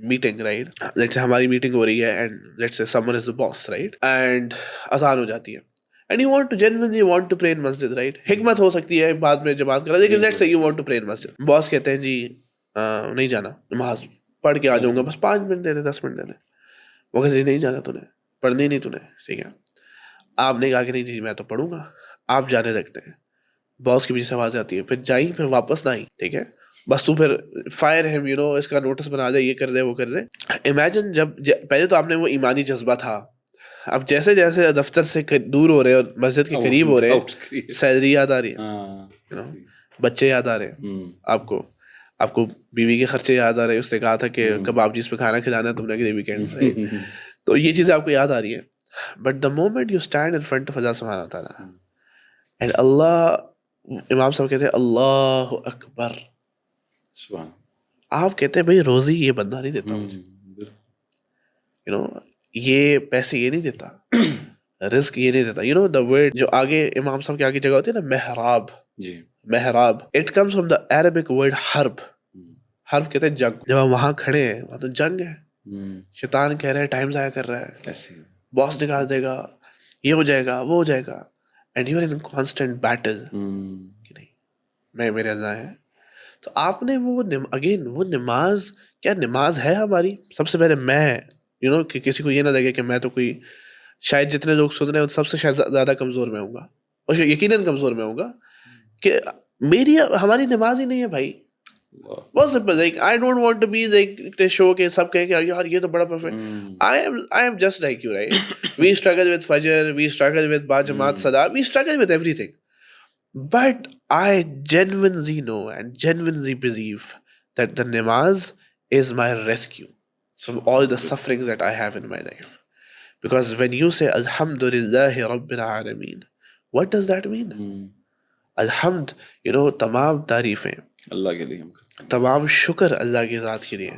meeting, right, let's say ہماری میٹنگ ہو رہی ہے and let's say someone is the boss, right, and اذان ہو جاتی ہے and you want to genuinely want to pray in masjid, right. حکمت ہو سکتی ہے بعد میں جماعت کرا، لیکن let's say you want to pray in masjid. باس کہتے ہیں جی نہیں جانا، نماز پڑھ کے آ جاؤں گا، بس 5 منٹ دے دیں، 10 منٹ دے دیں. وہ کہتے ہیں نہیں جانا، تو نے پڑھنی نہیں، تو نے ٹھیک ہے. آپ نے کہا کہ نہیں جی میں تو پڑھوں گا، آپ جانے لگتے ہیں. باس کی پیچھے سے آواز آتی ہے پھر جائیں، پھر واپس نہ آئی، ٹھیک ہے، بس تو پھر فائر ہیم، اس کا نوٹس بنا دے، یہ کر دے، وہ کر دے. امیجن جب پہلے تو آپ نے وہ ایمانی جذبہ تھا، اب جیسے جیسے دفتر سے دور ہو رہے اور مسجد کے قریب ہو رہے ہیں، سیلری یاد آ رہی ہے، بچے یاد آ رہے ہیں، آپ کو بیوی کے خرچے یاد آ رہے ہیں. اس نے کہا تھا کہ کباب جس پہ کھانا کھلانا ہے تم نے کہ ویکینڈ، تو یہ چیزیں آپ کو یاد آ رہی ہیں. But the moment you stand in front of Allah سبحانہ وتعالیٰ اینڈ اللہ، امام صاحب کہتے ہیں اللہ اکبر، آپ کہتے ہیں بھائی روزی یہ بندہ نہیں دیتا مجھے، یہ پیسے یہ نہیں دیتا، رزق یہ نہیں دیتا. دا ورڈ جو آگے امام صاحب کے آگے جگہ ہوتی ہے نا، محراب، محراب، it comes from the Arabic word حرب. حرب کہتے ہیں جنگ. جب ہم وہاں کھڑے ہیں وہاں تو جنگ ہے، شیطان کہہ رہا ہے ٹائم ضائع کر رہا ہے، باس نکال دے گا، یہ ہو جائے گا، وہ ہو جائے گا، and you are in constant battle کہ نہیں میں، میرے اللہ ہے. تو آپ نے وہ اگین وہ نماز، کیا نماز ہے ہماری؟ سب سے پہلے میں کہ کسی کو یہ نہ لگے کہ میں تو کوئی، شاید جتنے لوگ سن رہے ہیں سب سے شاید زیادہ کمزور میں ہوں گا، اور یقیناً کمزور میں ہوں گا، کہ ہماری نماز ہی نہیں ہے بھائی. بہت simple, like I don't want to be like show کہ سب کہیں کہ یار یہ تو بڑا perfect. I am just like you, right? We struggle with Fajr, we struggle with Bajamaat Salah, we struggle with everything. But I genuinely know and genuinely believe that the namaz is my rescue from all the sufferings that I have in my life. Because when you say Alhamdulillahi Rabbil Alameen, what does that mean? الحمد تمام تعریفیں اللہ کے لیے، تمام شکر اللہ کی ذات کے لیے.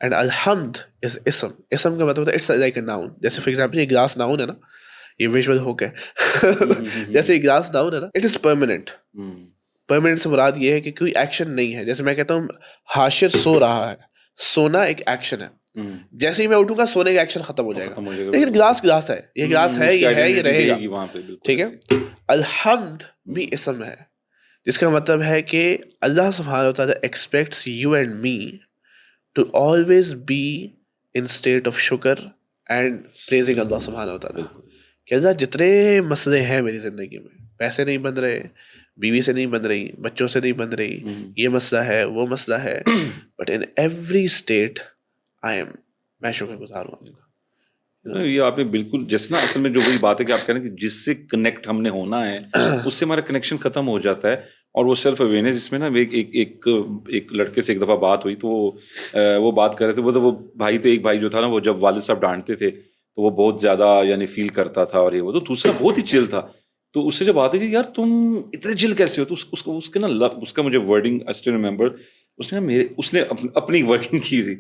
اینڈ الحمد از اسم. اسم کا مطلب اٹس لائک اے ناؤن. جیسے فار ایگزامپل یہ گلاس ناؤن ہے نا، یہ ویژول ہو کے جیسے یہ گلاس ناؤن ہے نا، اٹ از پرماننٹ. پرماننٹ سے مراد یہ ہے کہ کوئی ایکشن نہیں ہے. جیسے میں کہتا ہوں حاشر سو رہا ہے، سونا ایک ایکشن ہے، جیسے ہی میں اٹھوں گا سونے کا ایکشن ختم ہو جائے گا. لیکن گلاس ہے، یہ گلاس ہے، یہ ہے، یہ رہے گا، ٹھیک ہے. الحمد بھی اسم ہے، جس کا مطلب ہے کہ اللہ سبحانہ وتعالیٰ expects you and me to always be in state of شکر اینڈ پریزنگ اللہ سبحانہ وتعالیٰ. کہ اللہ جتنے مسئلے ہیں میری زندگی میں، پیسے نہیں بن رہے، بیوی سے نہیں بن رہی، بچوں سے نہیں بن رہی، یہ مسئلہ ہے، وہ مسئلہ ہے، بٹ ان ایوری اسٹیٹ میں شکر گزار ہوں. یہ آپ نے بالکل، جیسے نا اصل میں جو وہی بات ہے کہ آپ کہہ رہے ہیں کہ جس سے کنیکٹ ہم نے ہونا ہے اس سے ہمارا کنیکشن ختم ہو جاتا ہے. اور وہ سیلف اویئرنیس، جس میں نا ایک لڑکے سے ایک دفعہ بات ہوئی تو وہ بات کر رہے تھے. وہ بھائی تو ایک بھائی جو تھا نا، وہ جب والد صاحب ڈانٹتے تھے تو وہ بہت زیادہ یعنی فیل کرتا تھا اور یہ وہ. تو دوسرا بہت ہی چل تھا. تو اس سے جب آتے کہ یار تم اتنے چل کیسے ہو, تو اس کے نا اس کا مجھے ورڈنگ آئی اسٹل ریممبر, اس نے اپنی ورکنگ کی تھی.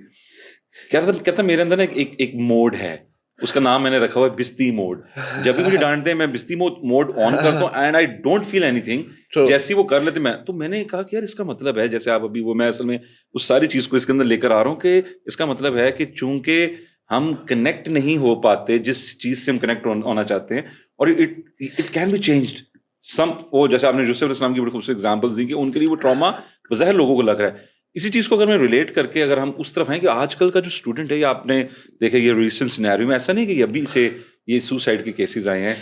کہتا میرے اندر نا ایک موڈ ہے, اس کا نام میں نے رکھا ہوا ہے بستی موڈ. جب بھی مجھے ڈانٹتے ہیں میں بستی موڈ آن کرتا ہوں and I don't feel anything. جیسے وہ کر لیتے میں نے کہا کہ یار اس کا مطلب ہے, جیسے آپ ابھی وہ میں اصل میں اس ساری چیز کو اس کے اندر لے کر آ رہا ہوں کہ اس کا مطلب ہے کہ چونکہ ہم کنیکٹ نہیں ہو پاتے جس چیز سے ہم کنیکٹ ہونا چاہتے ہیں, اور اٹ کین بی چینجڈ سم. وہ جیسے آپ نے یوسف علیہ السلام کی بڑی خوبصورت ایگزامپل دی کہ ان کے لیے وہ ٹراما بظاہر لوگوں کو لگ رہا ہے. اسی چیز کو اگر میں ریلیٹ کر کے اگر ہم اس طرف ہیں کہ آج کل کا جو اسٹوڈنٹ ہے, یہ آپ نے دیکھا یہ ریسنٹ سینیریو میں ایسا نہیں کہ ابھی سے یہ سوسائڈ کے کیسز آئے ہیں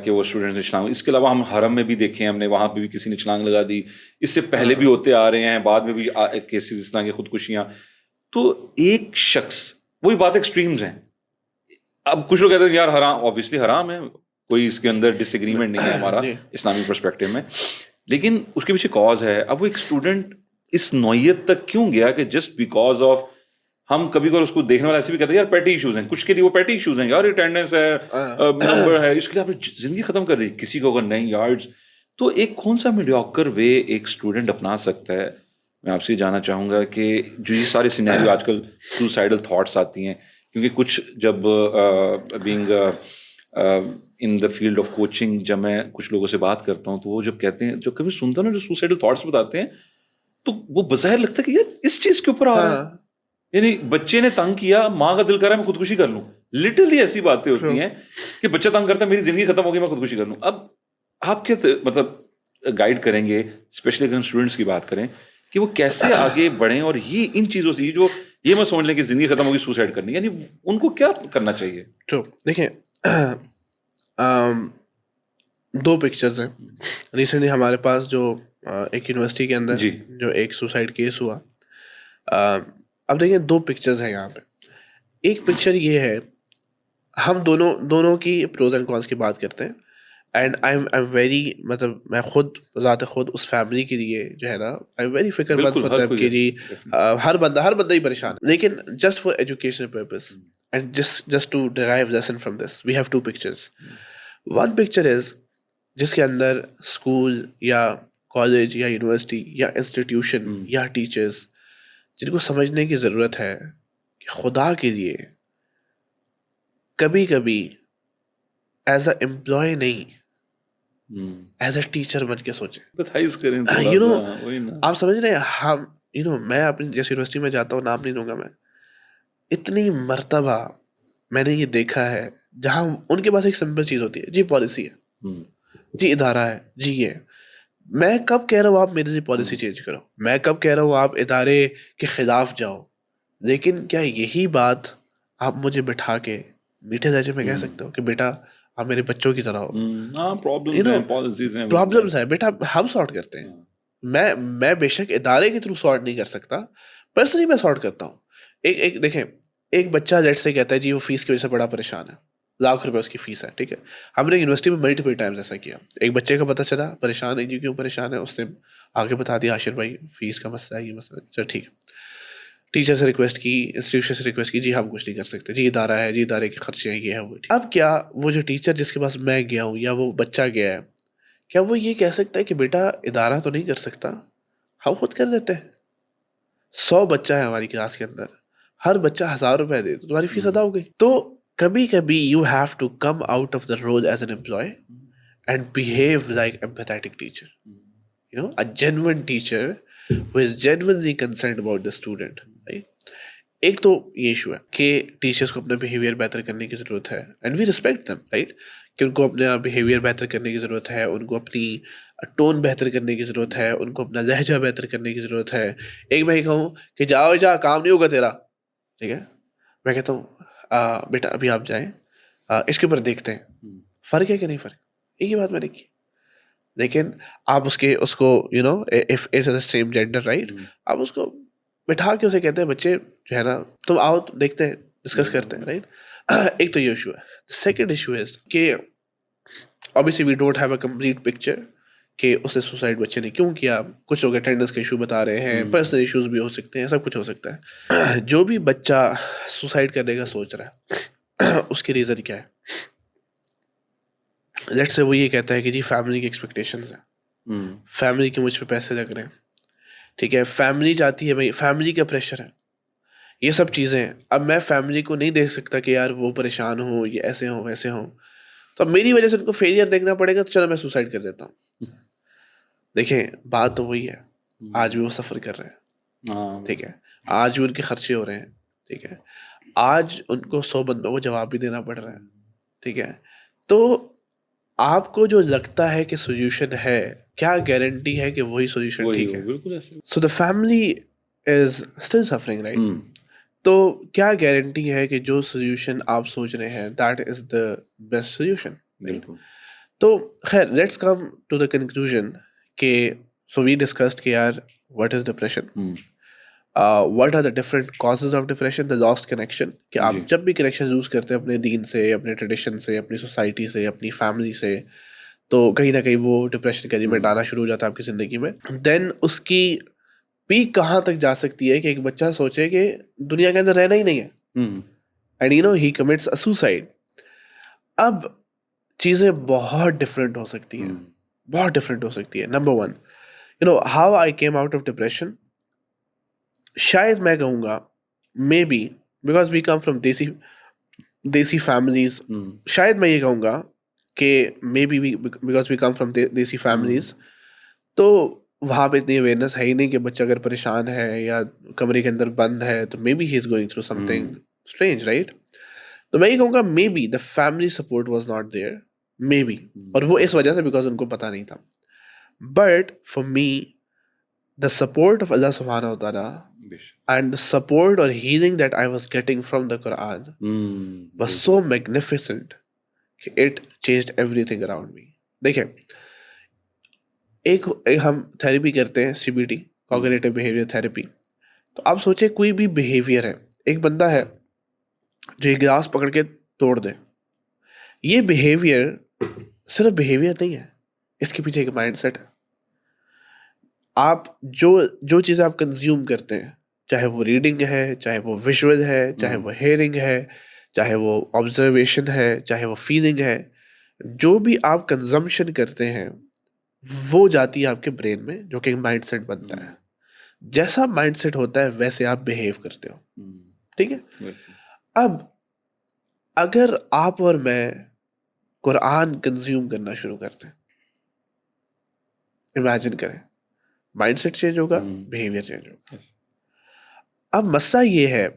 کہ وہ اسٹوڈنٹ نے چھلانگ, اس کے علاوہ ہم حرم میں بھی دیکھے ہیں, ہم نے وہاں پہ بھی کسی نے چھلانگ لگا دی, اس سے پہلے بھی ہوتے آ رہے ہیں, بعد میں بھی کیسز اس طرح کی خودکشیاں. تو ایک شخص, وہی بات ایکسٹریمز ہیں. اب کچھ لوگ کہتے ہیں یار حرام, اوبیسلی حرام ہے, کوئی اس کے اندر ڈس ایگریمنٹ نہیں ہے ہمارا اسلامی پرسپیکٹو میں, لیکن اس کے پیچھے کاز ہے. اب وہ ایک اسٹوڈنٹ اس نوعیت تک کیوں گیا کہ جسٹ بیکاز آف, ہم کبھی کبھی اس کو دیکھنے والے ایسے بھی کہتے ہیں یار پیٹی ایشوز ہیں, کچھ کے لیے وہ پیٹی ایشوز ہیں, یار اٹینڈنس ہے, نمبر ہے, اس کے لیے آپ نے زندگی ختم کر دی. کسی کو اگر نہیں یارڈز, تو ایک کون سا میڈیوکر وے ایک اسٹوڈنٹ اپنا سکتا ہے. میں آپ سے جاننا چاہوں گا کہ جو یہ سارے سینیریو آج کل سوسائڈل تھاٹس آتی ہیں, کیونکہ کچھ جب being in the field of coaching جب میں کچھ لوگوں سے بات کرتا ہوں تو وہ جب کہتے ہیں, جو کبھی سنتا ہوں نا جو سوسائڈل تھاٹس بتاتے ہیں, تو وہ بظاہر لگتا ہے کہ یار اس چیز کے اوپر آ رہا ہے. یعنی بچے نے تنگ کیا, ماں کا دل کر رہا ہے میں خودکشی کر لوں. لٹرلی ایسی باتیں ہوتی ہیں کہ بچہ تنگ کرتا ہے میری زندگی ختم ہوگی میں خودکشی کر لوں. اب آپ کیا مطلب گائیڈ کریں گے, اسپیشلی اگر ہم اسٹوڈنٹس کی بات کریں, کہ وہ کیسے آگے بڑھیں اور یہ ان چیزوں سے جو یہ میں سمجھ لیں کہ زندگی ختم ہوگی سوسائڈ کرنی, یعنی ان کو کیا کرنا چاہیے؟ تو دیکھیں دو پکچرز ہیں. ریسنٹلی ہمارے پاس جو ایک یونیورسٹی کے اندر جو ایک سوسائڈ کیس ہوا. اب دیکھیں دو پکچرز ہیں یہاں پہ. ایک پکچر یہ ہے, ہم دونوں کی پروز اینڈ کونس کی بات کرتے ہیں, اینڈ آئی ایم ویری مطلب میں ذات خود اس فیملی کے لیے جو ہے نا آئی ایم ویری فکر مند for them کہ جی ہر بندہ ہی پریشان ہے, لیکن just for educational purpose and just to drive lesson from this we have two pictures. One picture is جس کے اندر اسکول یا کالج یا یونیورسٹی یا انسٹیٹیوشن یا ٹیچرز جن کو سمجھنے کی ضرورت ہے کہ خدا کے لیے کبھی کبھی ایز اے امپلائی نہیں ایز اے ٹیچر بن کے سوچیں. آپ سمجھ رہے ہیں, ہم میں اپنی جیسے یونیورسٹی میں جاتا ہوں, نام نہیں لوں گا میں, اتنی مرتبہ میں نے یہ دیکھا ہے جہاں ان کے پاس ایک سمپل چیز ہوتی ہے, جی پالیسی ہے, جی ادارہ ہے, جی یہ. میں کب کہہ رہا ہوں آپ میری پالیسی چینج کرو, میں کب کہہ رہا ہوں آپ ادارے کے خلاف جاؤ, لیکن کیا یہی بات آپ مجھے بٹھا کے میٹھے لہجے میں کہہ سکتے ہو کہ بیٹا آپ میرے بچوں کی طرح ہو, پرابلمس ہیں بیٹا ہم سارٹ کرتے ہیں. میں بے شک ادارے کے تھرو سارٹ نہیں کر سکتا, پرسنلی میں سارٹ کرتا ہوں. ایک دیکھیں, ایک بچہ لیٹ سے کہتا ہے جی وہ فیس کی وجہ سے بڑا پریشان ہے, ₹1,00,000 اس کی فیس ہے, ٹھیک ہے. ہم نے یونیورسٹی میں ملٹیپل ٹائمز ایسا کیا, ایک بچے کا پتہ چلا پریشان ہے, جی کیوں پریشان ہے, اس نے آگے بتا دیا عاشر بھائی فیس کا مسئلہ ہے, یہ مسئلہ, چل ٹھیک ہے. ٹیچر سے ریکویسٹ کی, انسٹیٹیوشن سے ریکویسٹ کی, جی ہم کچھ نہیں کر سکتے, جی ادارہ ہے, جی ادارے کے خرچے ہیں, یہ ہے وہ. اب کیا وہ جو ٹیچر جس کے پاس میں گیا ہوں یا وہ بچہ گیا ہے, کیا وہ یہ کہہ سکتا ہے کہ بیٹا ادارہ تو نہیں کر سکتا, ہم خود کر دیتے ہیں. 100 بچہ ہے ہماری کلاس کے اندر, ہر بچہ ₹1,000 دے تو تمہاری فیس ادا ہو گئی. تو کبھی کبھی you have to come out of the role as an employee and behave like empathetic teacher, a genuine teacher who is genuinely concerned about the student, right? ایک تو یہ ایشو ہے کہ ٹیچرس کو اپنا بیہیویئر بہتر کرنے کی ضرورت ہے, and we respect them, right, کہ ان کو اپنا بیہیویئر بہتر کرنے کی ضرورت ہے, ان کو اپنی ٹون بہتر کرنے کی ضرورت ہے, ان کو اپنا لہجہ بہتر کرنے کی ضرورت ہے. ایک میں کہوں کہ جاؤ جا کام نہیں ہوگا تیرا, ٹھیک ہے, میں کہتا ہوں بیٹا ابھی آپ جائیں, اس کے اوپر دیکھتے ہیں فرق ہے کہ نہیں فرق, ایک ہی بات میں نے کی. لیکن آپ اس کو if it's the same gender, right, آپ اس کو بٹھا کے اسے کہتے ہیں بچے جو ہے نا تم آؤ دیکھتے ہیں, ڈسکس کرتے ہیں, رائٹ. ایک تو یہ ایشو ہے. سیکنڈ ایشو ہے کہ obviously we don't have a complete picture کہ اس نے سوسائڈ بچے نے کیوں کیا. کچھ لوگ اٹینڈنس کے ایشو بتا رہے ہیں, پرسنل ایشوز بھی ہو سکتے ہیں, سب کچھ ہو سکتا ہے. جو بھی بچہ سوسائڈ کرنے کا سوچ رہا ہے, اس کی ریزن کیا ہے؟ لیٹس سے وہ یہ کہتا ہے کہ جی فیملی کی ایکسپیکٹیشنز ہیں, فیملی کے مجھ پہ پیسے لگ رہے ہیں, ٹھیک ہے, فیملی چاہتی ہے بھائی, فیملی کا پریشر ہے, یہ سب چیزیں ہیں. اب میں فیملی کو نہیں دیکھ سکتا کہ یار وہ پریشان ہوں, یہ ایسے ہوں ویسے ہوں, تو اب میری وجہ سے ان کو فیلئر دیکھنا پڑے گا, تو چلو میں سوسائڈ کر دیتا ہوں. دیکھیں بات تو وہی ہے, آج بھی وہ سفر کر رہے ہیں, ٹھیک ہے, آج بھی ان کے خرچے ہو رہے ہیں, ٹھیک ہے, آج ان کو 100 بندوں کو جواب بھی دینا پڑ رہا ہے, ٹھیک ہے. تو آپ کو جو لگتا ہے کہ سولوشن ہے, کیا گارنٹی ہے کہ وہی سولوشن ٹھیک ہے؟ So the family is still suffering, right? تو کیا گارنٹی ہے کہ جو سولوشن آپ سوچ رہے ہیں that is the best solution? تو خیر, let's come to the conclusion کہ سو وی ڈسکسڈ کہ یار what is depression, what are the different causes of depression, the lost connection, کہ آپ جب بھی کنیکشن لوز کرتے ہیں اپنے دین سے, اپنے ٹریڈیشن سے, اپنی سوسائٹی سے, اپنی فیملی سے, تو کہیں نہ کہیں وہ ڈپریشن کا ایلیمنٹ آنا شروع ہو جاتا ہے آپ کی زندگی میں. دین اس کی پیک کہاں تک جا سکتی ہے کہ ایک بچہ سوچے کہ دنیا کے اندر رہنا ہی نہیں ہے, and you know he commits a suicide. اب چیزیں بہت ڈفرینٹ ہو سکتی ہیں, بہت ڈفرینٹ ہو سکتی ہے. Number one, you know how I came out of depression, شاید میں کہوں گا maybe because we come from desi families, شاید میں یہ کہوں گا کہ maybe because we come from desi families, تو وہاں پہ اتنی اویئرنیس ہے ہی نہیں کہ بچہ اگر پریشان ہے یا کمرے کے اندر بند ہے تو maybe he is going through something strange, right? تو میں یہ کہوں گا maybe the family support was not there, maybe, اور وہ اس وجہ سے بیکاز ان کو پتہ نہیں تھا. But for me the support of Allah سبحانہ و تعالیٰ and the support or healing that I was getting from the Quran was so magnificent that it changed everything around me. دیکھیں, ایک ہم تھیراپی کرتے ہیں CBT, کوگنیٹو بیہیویئر تھیراپی. تو آپ سوچیں کوئی بھی بیہیویئر ہے, ایک بندہ ہے جو ایک گلاس پکڑ کے توڑ دے, یہ بیہیویئر صرف بیہیویئر نہیں ہے, اس کے پیچھے ایک مائنڈ سیٹ ہے. آپ جو چیزیں آپ کنزیوم کرتے ہیں, چاہے وہ ریڈنگ ہے, چاہے وہ ویژول ہے, چاہے وہ ہیئرنگ ہے, چاہے وہ آبزرویشن ہے, چاہے وہ فیلنگ ہے, جو بھی آپ کنزمپشن کرتے ہیں وہ جاتی ہے آپ کے برین میں, جو کہ مائنڈ سیٹ بنتا ہے. جیسا مائنڈ سیٹ ہوتا ہے ویسے آپ بہیو کرتے ہو, ٹھیک ہے. اب اگر آپ اور میں قرآن کنزیوم کرنا شروع کرتے ہیں, امیجن کریں, مائنڈ سیٹ چینج ہوگا, بہیویئر چینج ہوگا. اب مسئلہ یہ ہے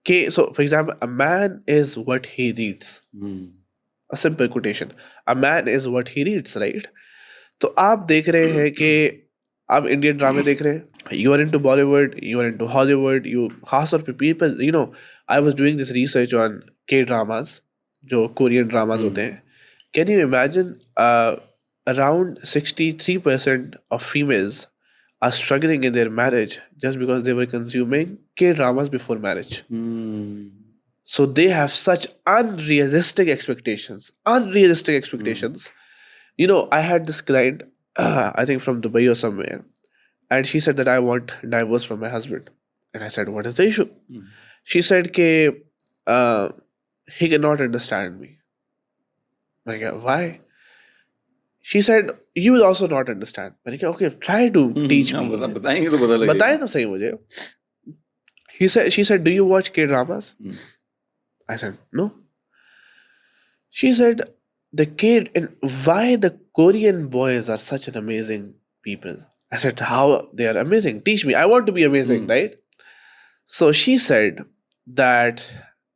کہ so for example a man is what he reads, a simple quotation, a man is what he reads, right? تو آپ دیکھ رہے ہیں کہ آپ انڈین ڈرامے دیکھ رہے ہیں, you are into Bollywood, you are into Hollywood, you خاص طور پہ people, you know I was doing this research on K dramas, جو کورین ڈراماز ہوتے ہیں. Can you imagine around 63% of females are struggling in their marriage just because they were consuming K-dramas before marriage. So they have such unrealistic expectations. You know, I had this client, I think from Dubai or somewhere, and she said that I want divorce from my husband. And I said, what is the issue? She said he cannot understand me. I go, why? She said, you will also not understand. میں نے کہا, okay, try to teach me. بتائیں تو صحیح مجھے. She said, do you watch K-dramas? I said, no. She said, why the Korean boys are such an amazing people? I said, how they are amazing? Teach me. I want to be amazing, right? So she said that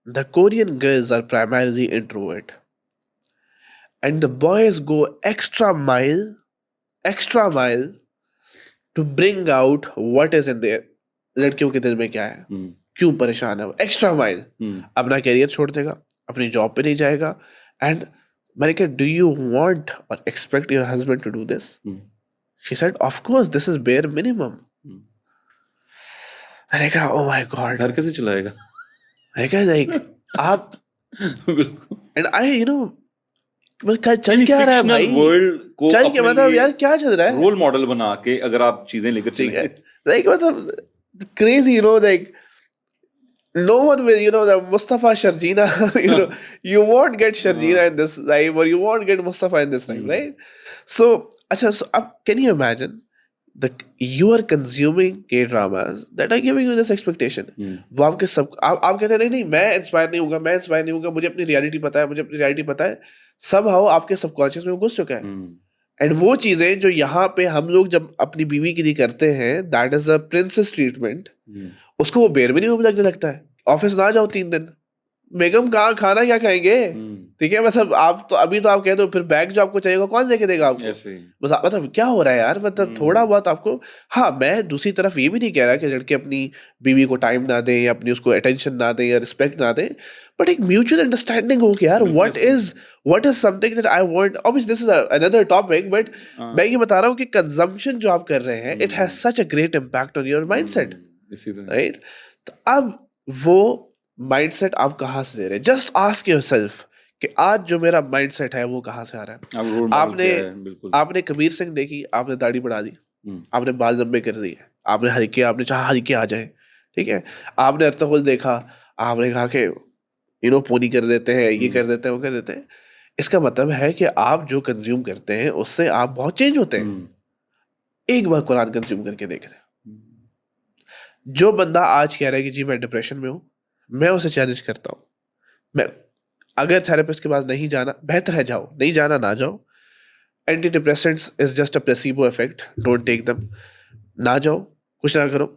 the Korean girls are primarily introvert. And the boys go extra mile to bring out what is in their لڑکیوں کے دل میں کیا ہے, کیوں پریشان ہے وہ, ایکسٹرا مائل. اپنا کیریئر چھوڑ دے گا, اپنی جاب پہ نہیں جائے گا. اینڈ میں نے کہا, do you want or expect your husband to do this? She said, of course, this is bare minimum. میں نے کہا, او مائی گاڈ, گھر کیسے چلائے گا؟ میں نے کہا, لائک آپ, اینڈ آئی, یو نو, چل کیا رہا ہے بھائی, چل کے مطلب یار کیا چل رہا ہے, رول ماڈل بنا کے اگر آپ چیزیں لے کر چلیں, لائک مطلب crazy, you know, like no one will, the Mustafa Sharjina, you won't get Sharjina in this life, or you won't get Mustafa in this life, right? So, acha, so can you imagine that you are consuming K-dramas that are giving you this expectation? وہ آپ کے سب آپ کہتے ہیں نہیں میں انسپائر نہیں ہوں گا, مجھے اپنی ریالٹی پتا ہے, سب ہاؤ آپ کے سب کانشیس میں گھس چکا ہے. اینڈ وہ چیزیں جو یہاں پہ ہم لوگ جب اپنی بیوی کے لیے کرتے ہیں, that is a princess treatment, اس کو وہ بیر بھی نہیں لگنے لگتا ہے. آفس نہ جاؤ 3 دن, بیگم کہاں کھانا کیا کھائیں گے, ٹھیک ہے, مطلب آپ تو ابھی تو آپ کہہ دو, پھر بیگ جو آپ کو چاہیے گا کون لے کے دے گا آپ کو, بس مطلب کیا ہو رہا ہے یار, مطلب تھوڑا بہت آپ کو. ہاں میں دوسری طرف یہ بھی نہیں کہہ رہا کہ لڑکے اپنی بیوی کو ٹائم نہ دیں یا اپنی اس کو اٹینشن نہ دیں یا رسپیکٹ نہ دیں, بٹ ایک میوچل انڈرسٹینڈنگ ہو کہ یار what is something that I want. Obviously this is another topic, but میں یہ بتا رہا ہوں کہ کنزمپشن جو آپ کر رہے ہیں, it has such a great impact on your mindset, right? تو اب وہ مائنڈ سیٹ آپ کہاں سے دے رہے ہیں, جسٹ آسک یور سیلف کہ آج جو میرا مائنڈ سیٹ ہے وہ کہاں سے آ رہا ہے. آپ نے کبیر سنگھ دیکھی, آپ نے داڑھی بڑھا دی, آپ نے بال لمبے کر دیے, آپ نے چاہا ہلکے آ جائیں, ٹھیک ہے, آپ نے ارطغرل دیکھا, آپ نے کہا کہ پونی کر دیتے ہیں, یہ کر دیتے ہیں, وہ کر دیتے ہیں. اس کا مطلب ہے کہ آپ جو کنزیوم کرتے ہیں اس سے آپ بہت چینج ہوتے ہیں. ایک بار قرآن کنزیوم کر کے دیکھ رہے ہیں. جو بندہ آج کہہ رہا ہے کہ جی میں ڈپریشن میں ہوں, میں اسے چیلنج کرتا ہوں, میں اگر تھراپسٹ کے پاس نہیں جانا بہتر ہے جاؤ, نہیں جانا نہ جاؤ. Antidepressants is just a placebo effect, don't take them. نہ جاؤ, کچھ نہ کرو,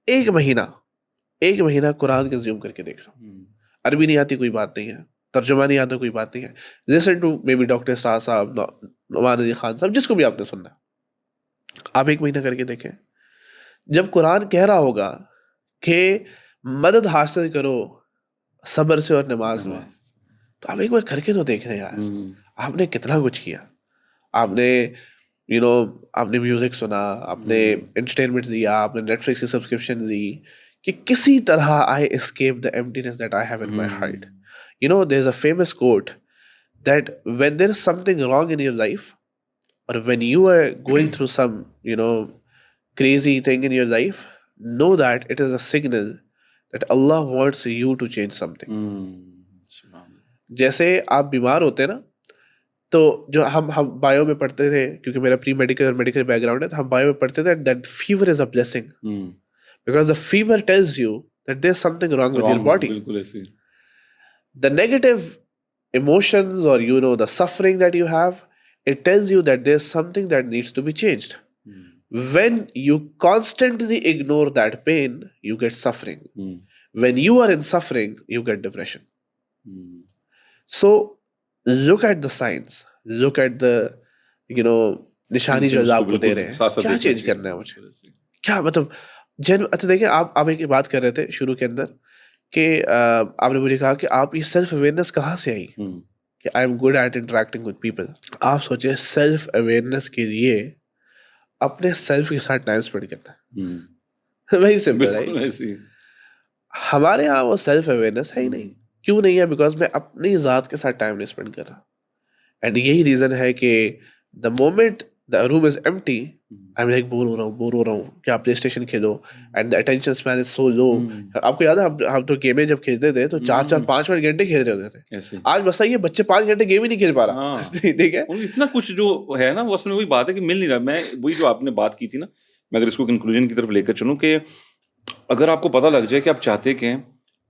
ایک مہینہ قرآن کنزیوم کر کے دیکھ رہا ہوں. عربی نہیں آتی کوئی بات نہیں ہے, ترجمہ نہیں آتا کوئی بات نہیں ہے, listen to maybe doctor Israr صاحب, نعمان علی خان صاحب, جس کو بھی آپ نے سننا, آپ 1 مہینہ کر کے دیکھیں. جب قرآن کہہ رہا ہوگا کہ مدد حاصل کرو صبر سے اور نماز میں, تو آپ ایک بار کر کے تو دیکھ رہے ہیں یار, آپ نے کتنا کچھ کیا. آپ نے آپ نے میوزک سنا, آپ نے انٹرٹینمنٹ دیا, آپ نے نیٹ فلکس کی سبسکرپشن لی, کہ کسی طرح I escape the emptiness that I have in my heart. There's a famous quote that when there is something wrong in your life, or when you are going through some, crazy thing in your life, know that it is a signal that Allah wants you to change something. جیسے آپ بیمار ہوتے ہیں نا, تو جو ہم بایو میں پڑھتے تھے, کیونکہ میرا پری میڈیکل اور میڈیکل بیک گراؤنڈ ہے, تو ہم بایو میں پڑھتے تھے that fever is a blessing. Because the fever tells you that there's something wrong with your body. The negative emotions, or the suffering that you have, it tells you that there's something that needs to be changed. When you constantly ignore that pain, you get suffering. When you are in suffering, you get depression. So look at the signs, look at the نشانی جو اللہ آپ کو دے رہے ہیں, کیا چینج کرنا ہے مجھے, کیا مطلب. اچھا دیکھیں, آپ ایک بات کر رہے تھے شروع کے اندر کہ آپ نے مجھے کہا کہ آپ یہ سیلف اویئرنیس کہاں سے آئی, کہ I am good at interacting with people. آپ سوچیں سیلف اویئرنیس کے لیے اپنے سیلف کے ساتھ ٹائم اسپینڈ کرنا ہے, وہی سمپل ہے. ہمارے یہاں وہ سیلف اویئرنیس ہے ہی نہیں. کیوں نہیں ہے؟ بیکاز میں اپنی ذات کے ساتھ ٹائم نہیں اسپینڈ کر رہا. اینڈ یہی ریزن ہے کہ the moment the room is empty, I'm like bore ہو رہا ہوں کہ آپ پلے اسٹیشن کھیلو, and the attention span is so low. آپ کو یاد ہے ہم تو گیمیں جب کھیلتے تھے تو 4-5 گھنٹے کھیل رہے ہوتے تھے. آج بس یہ بچے 5 گھنٹے گیم ہی نہیں کھیل پا رہا. ٹھیک ہے, اتنا کچھ جو ہے نا وہ اصل میں وہی بات ہے کہ مل نہیں رہا. میں وہی جو آپ نے بات کی تھی نا, میں اگر اس کو کنکلوژن کی طرف لے کر چلوں کہ اگر آپ کو پتہ لگ جائے کہ آپ چاہتے کیا ہیں,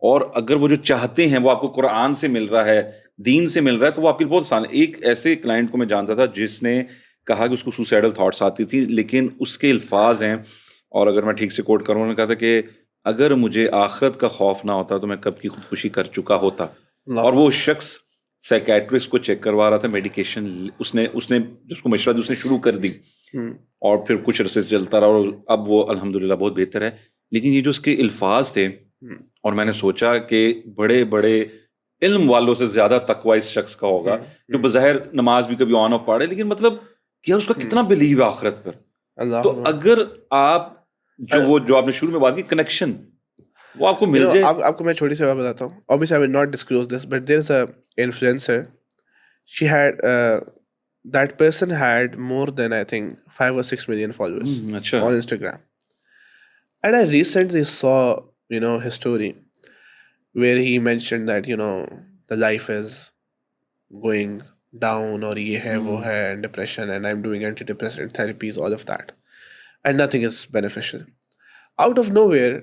اور اگر وہ جو چاہتے ہیں وہ آپ کو قرآن سے مل رہا ہے, دین سے مل رہا ہے, تو وہ آپ کے لیے بہت آسان ہے. ایک ایسے کلائنٹ کو میں جانتا تھا جس نے کہا کہ اس کو سوسائڈل تھاٹس آتی تھی, لیکن اس کے الفاظ ہیں, اور اگر میں ٹھیک سے کوٹ کروں, انہوں نے کہا تھا کہ اگر مجھے آخرت کا خوف نہ ہوتا تو میں کب کی خودکشی کر چکا ہوتا. اور وہ شخص سائیکیٹرسٹ کو چیک کروا رہا تھا, میڈیکیشن اس نے جس کو مشورہ دی اس نے شروع کر دی, اور پھر کچھ عرصے چلتا رہا, اور اب وہ الحمدللہ بہت بہتر ہے. لیکن یہ جو اس کے الفاظ تھے, اور میں نے سوچا کہ بڑے بڑے علم والوں سے زیادہ تقوی اس شخص کا ہوگا, جو بظاہر نماز بھی کبھی آن آف پڑھے, لیکن مطلب کیا اس کا کتنا بلیو ہے آخرت پر. تو اگر آپ جو آپ نے شروع میں بات کی کنیکشن, وہ آپ کو مل جائے. آپ کو میں چھوٹی سی بات بتاتا ہوں. Obviously I will not disclose this, but there is a influencer. She had that person had more than I think 5 or 6 million followers on Instagram. And I recently saw his story. where he mentioned that, you know, the life is going down, or ye hai, wo hai, and depression, and I'm doing antidepressant therapies, all of that. And nothing is beneficial. Out of nowhere,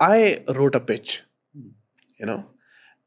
I wrote a pitch, you know.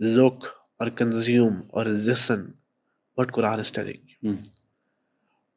look or consume or listen what Quran is telling you.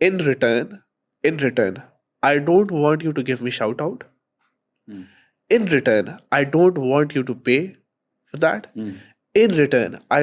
in return, I don't want you to give me shout out. In return, I don't want you to pay for that. In return, I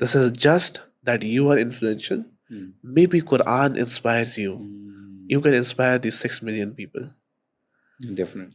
This is just that you are influential. Maybe Quran inspires you. You can inspire these 6 million people. Definitely.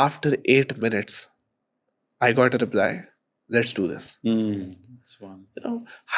after 8 minutes, I got a reply, let's do this. You know,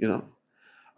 You know,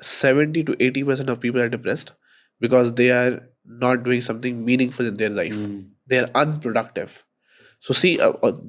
70 to 80% of people are depressed because they are not doing something meaningful in their life. They are unproductive. So see,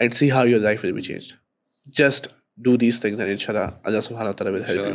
and see how your life will be changed. Just do these things and inshallah Allah subhanahu wa ta'ala will help you.